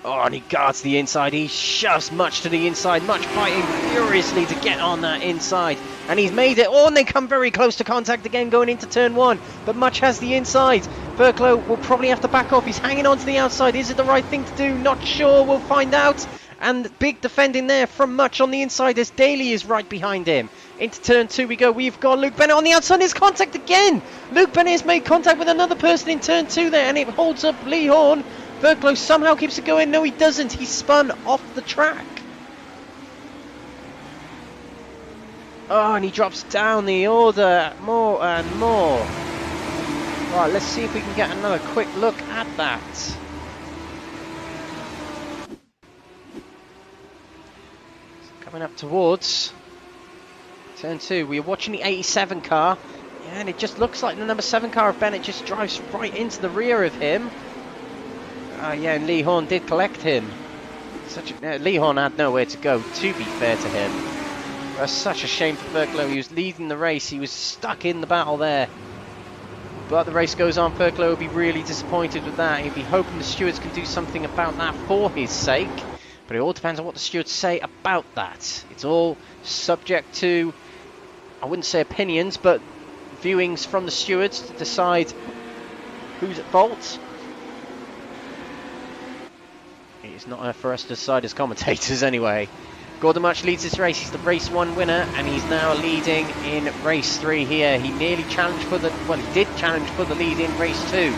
Oh, and he guards the inside. He shoves Mutch to the inside. Mutch fighting furiously to get on that inside. And he's made it. Oh, and they come very close to contact again going into turn 1. But Mutch has the inside. Fairclough will probably have to back off. He's hanging on to the outside. Is it the right thing to do? Not sure. We'll find out. And big defending there from Mutch on the inside as Daly is right behind him. Into turn 2 we go. We've got Luke Bennett on the outside. There's contact again. Luke Bennett has made contact with another person in turn 2 there. And it holds up Lee Horn. Fairclough somehow keeps it going. No, he doesn't. He's spun off the track. Oh, and he drops down the order more and more. Right, let's see if we can get another quick look at that. Coming up towards turn 2, we're watching the 87 car, and it just looks like the number 7 car of Bennett just drives right into the rear of him. Yeah, and Lee Horn did collect him. Lee Horn had nowhere to go, to be fair to him. That's such a shame for Verklo. He was leading the race, he was stuck in the battle there. But the race goes on. Verklo will be really disappointed with that. He'll be hoping the stewards can do something about that for his sake. But it all depends on what the stewards say about that. It's all subject to, I wouldn't say opinions, but viewings from the stewards to decide who's at fault. It's not for us to decide as commentators anyway. Gordon Mutch leads this race. He's the race 1 winner, and he's now leading in race 3 here. He nearly challenged for the, well, he did challenge for the lead in race 2,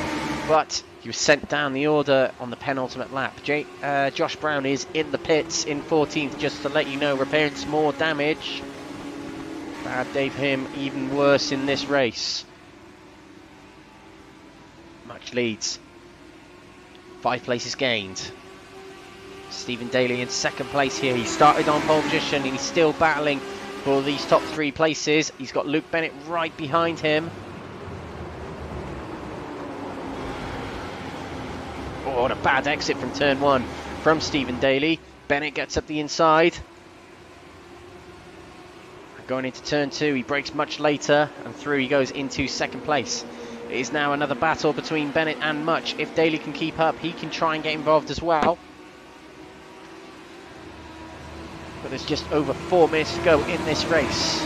but he was sent down the order on the penultimate lap. Josh Brown is in the pits in 14th, just to let you know, repairing some more damage. Bad day for him, even worse in this race. Mutch leads. 5 places gained. Stephen Daly in 2nd place here. He started on pole position and he's still battling for these top 3 places. He's got Luke Bennett right behind him. Oh, and a bad exit from turn 1 from Stephen Daly. Bennett gets up the inside. Going into turn 2, he brakes much later and through he goes into 2nd place. It is now another battle between Bennett and Mutch. If Daly can keep up, he can try and get involved as well. But there's just over 4 minutes to go in this race.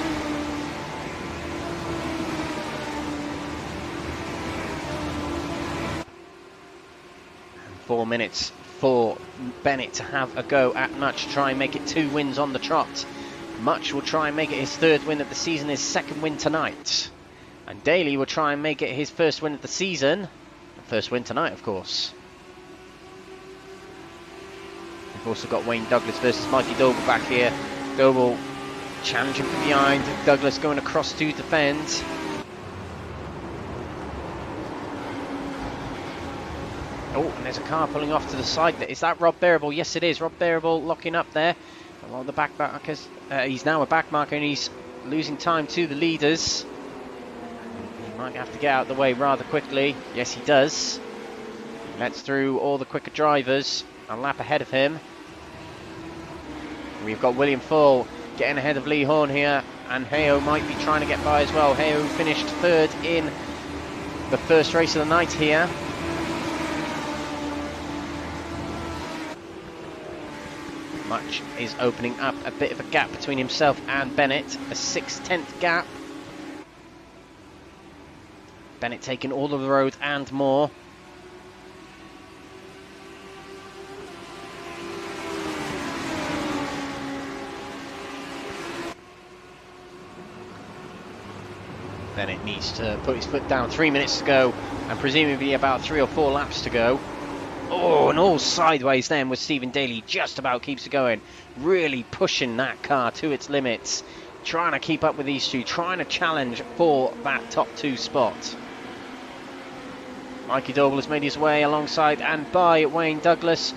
And 4 minutes for Bennett to have a go at Mutch, try and make it 2 wins on the trot. Mutch will try and make it his 3rd win of the season, his 2nd win tonight. And Daly will try and make it his 1st win of the season. 1st win tonight, of course. We've also got Wayne Douglas versus Mikey Doble back here. Doble challenging from behind. Douglas going across to defend. Oh, and there's a car pulling off to the side. Is that Rob Bearable? Yes, it is. Rob Bearable locking up there. Along the back markers. He's now a back marker and he's losing time to the leaders. He might have to get out of the way rather quickly. Yes, he does. He lets through all the quicker drivers. A lap ahead of him. We've got William Full getting ahead of Lee Horn here, and Heo might be trying to get by as well. Heo finished 3rd in the 1st race of the night here. Mutch is opening up a bit of a gap between himself and Bennett, a 6/10 gap. Bennett taking all of the road and more. Bennett needs to put his foot down. 3 minutes to go, and presumably about 3 or 4 laps to go. Oh, and all sideways then with Stephen Daly, just about keeps it going. Really pushing that car to its limits. Trying to keep up with these two, trying to challenge for that top 2 spot. Mikey Doble has made his way alongside and by Wayne Douglas.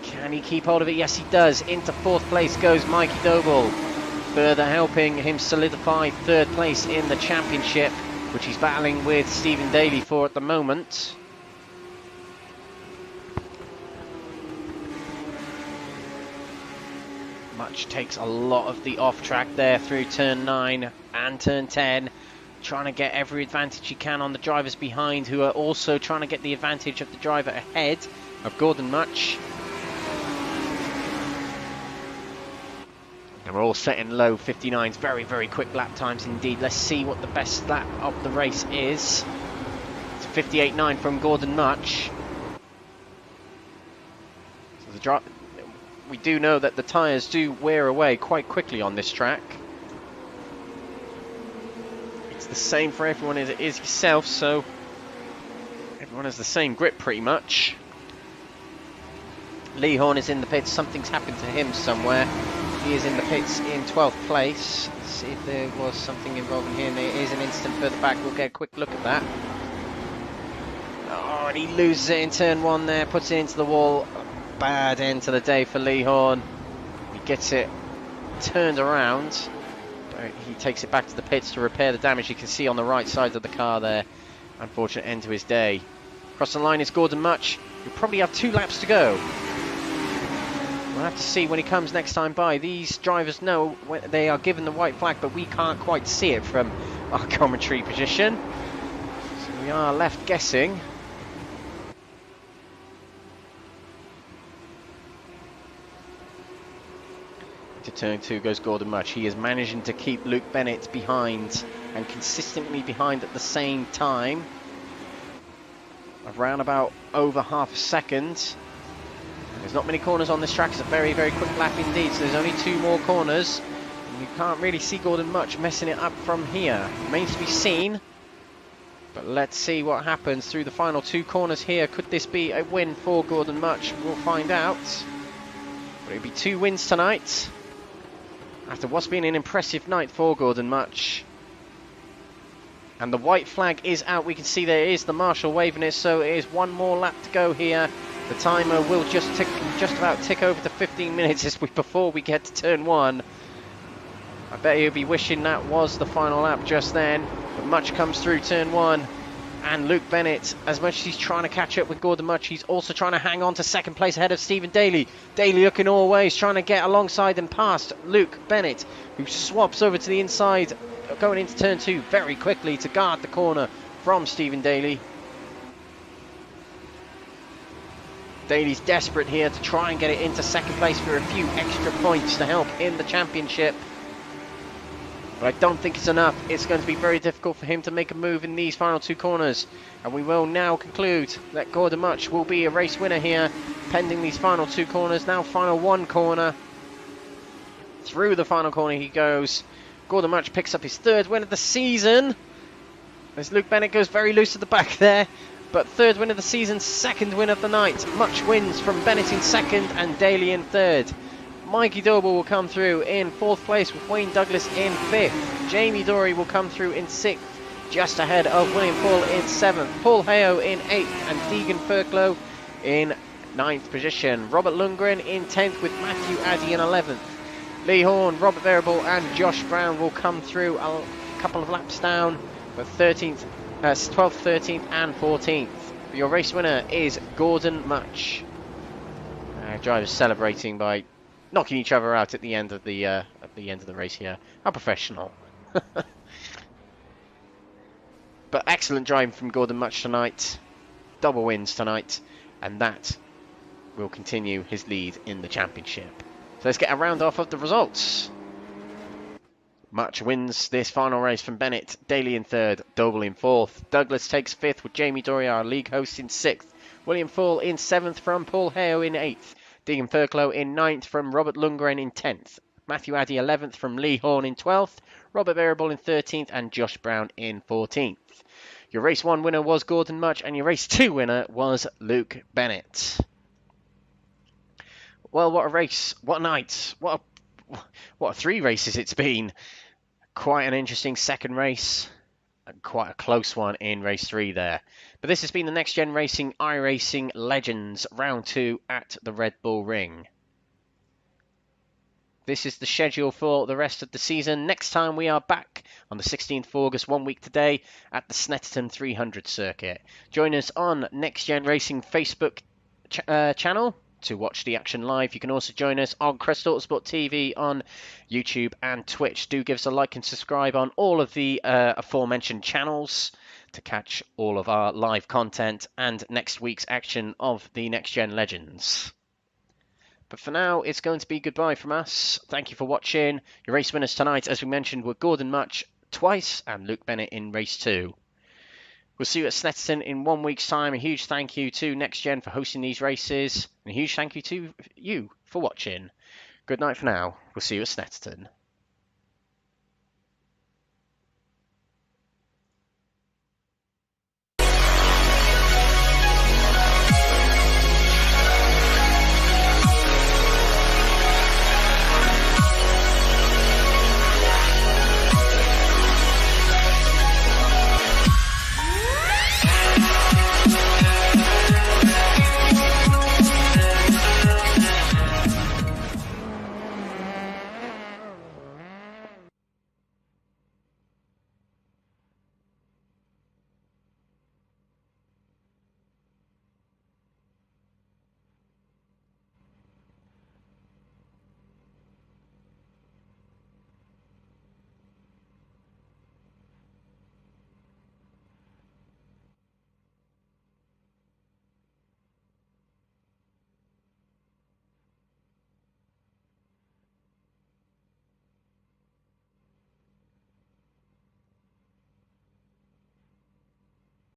Can he keep hold of it? Yes, he does. Into 4th place goes Mikey Doble. Further helping him solidify 3rd place in the championship, which he's battling with Stephen Daly for at the moment. Mutch takes a lot of the off track there through turn 9 and turn 10, trying to get every advantage he can on the drivers behind, who are also trying to get the advantage of the driver ahead of Gordon Mutch. And we're all setting low 59s, very, very quick lap times indeed. Let's see what the best lap of the race is. It's 58.9 from Gordon Mutch. So we do know that the tyres do wear away quite quickly on this track. It's the same for everyone as it is yourself, so everyone has the same grip pretty much. Lee Horn is in the pits. Something's happened to him somewhere. He is in the pits in 12th place. Let's see if there was something involving him. There is an instant further back. We'll get a quick look at that. and he loses it in turn 1 there, puts it into the wall. Bad end to the day for Lee Horn. He gets it turned around, but he takes it back to the pits to repair the damage. You can see on the right side of the car there. Unfortunate end to his day. Across the line is Gordon Mutch. He'll probably have 2 laps to go. We'll have to see when he comes next time by. These drivers know when they are given the white flag, but we can't quite see it from our commentary position. So we are left guessing. To turn 2 goes Gordon Mutch. He is managing to keep Luke Bennett behind and consistently behind at the same time. Around about over half a second. There's not many corners on this track. It's a very, very quick lap indeed. So there's only 2 more corners. And you can't really see Gordon Mutch messing it up from here. Remains to be seen. But let's see what happens through the final 2 corners here. Could this be a win for Gordon Mutch? We'll find out. But it'll be 2 wins tonight, after what's been an impressive night for Gordon Mutch. And the white flag is out. We can see there is the marshal waving it, so it is 1 more lap to go here. The timer will just about tick over to 15 minutes before we get to turn 1. I bet he'll be wishing that was the final lap just then. But Mutch comes through turn 1. And Luke Bennett, as much as he's trying to catch up with Gordon Mutch, he's also trying to hang on to 2nd place ahead of Stephen Daly. Daly looking all ways, trying to get alongside and past Luke Bennett, who swaps over to the inside, going into turn 2 very quickly to guard the corner from Stephen Daly. Daly's desperate here to try and get it into 2nd place for a few extra points to help in the championship. But I don't think it's enough. It's going to be very difficult for him to make a move in these final 2 corners. And we will now conclude that Gordon Mutch will be a race winner here, pending these final 2 corners. Now final 1 corner. Through the final corner he goes. Gordon Mutch picks up his 3rd win of the season. As Luke Bennett goes very loose at the back there. But 3rd win of the season, 2nd win of the night. Mutch wins from Bennett in 2nd and Daly in 3rd. Mikey Doble will come through in 4th place with Wayne Douglas in 5th. Jamie Dory will come through in 6th, just ahead of William Paul in 7th. Paul Heo in 8th and Deegan Furklow in 9th position. Robert Lundgren in 10th with Matthew Addy in 11th. Lee Horn, Robert Variable and Josh Brown will come through a couple of laps down, but 12th, 13th and 14th. Your race winner is Gordon Mutch. Drivers celebrating by knocking each other out at the end of the race here. How professional. But excellent driving from Gordon Mutch tonight. Double wins tonight, and that will continue his lead in the championship. So let's get a round off of the results. Mutch wins this final race from Bennett. Daly in 3rd, Doble in 4th. Douglas takes 5th with Jamie Dory, our league host, in 6th. William Fall in 7th from Paul Heo in 8th. Deegan Furklow in 9th from Robert Lundgren in 10th. Matthew Addy 11th from Lee Horn in 12th. Robert Variable in 13th and Josh Brown in 14th. Your race 1 winner was Gordon Mutch and your race 2 winner was Luke Bennett. Well, what a race, what a night, what a 3 races it's been. Quite an interesting 2nd race. Quite a close one in race 3 there. But this has been the Next Gen Racing iRacing Legends round 2 at the Red Bull Ring. This is the schedule for the rest of the season. Next time we are back on the 16th of August, 1 week today, at the Snetterton 300 circuit. Join us on Next Gen Racing Facebook channel to watch the action live. You can also join us on Crest Autosport TV on YouTube and Twitch. Do give us a like and subscribe on all of the aforementioned channels to catch all of our live content and next week's action of the Next Gen Legends. But for now, it's going to be goodbye from us. Thank you for watching. Your race winners tonight, as we mentioned, were Gordon Mutch twice and Luke Bennett in race 2. We'll see you at Snetterton in 1 week's time. A huge thank you to Next Gen for hosting these races. And a huge thank you to you for watching. Good night for now. We'll see you at Snetterton.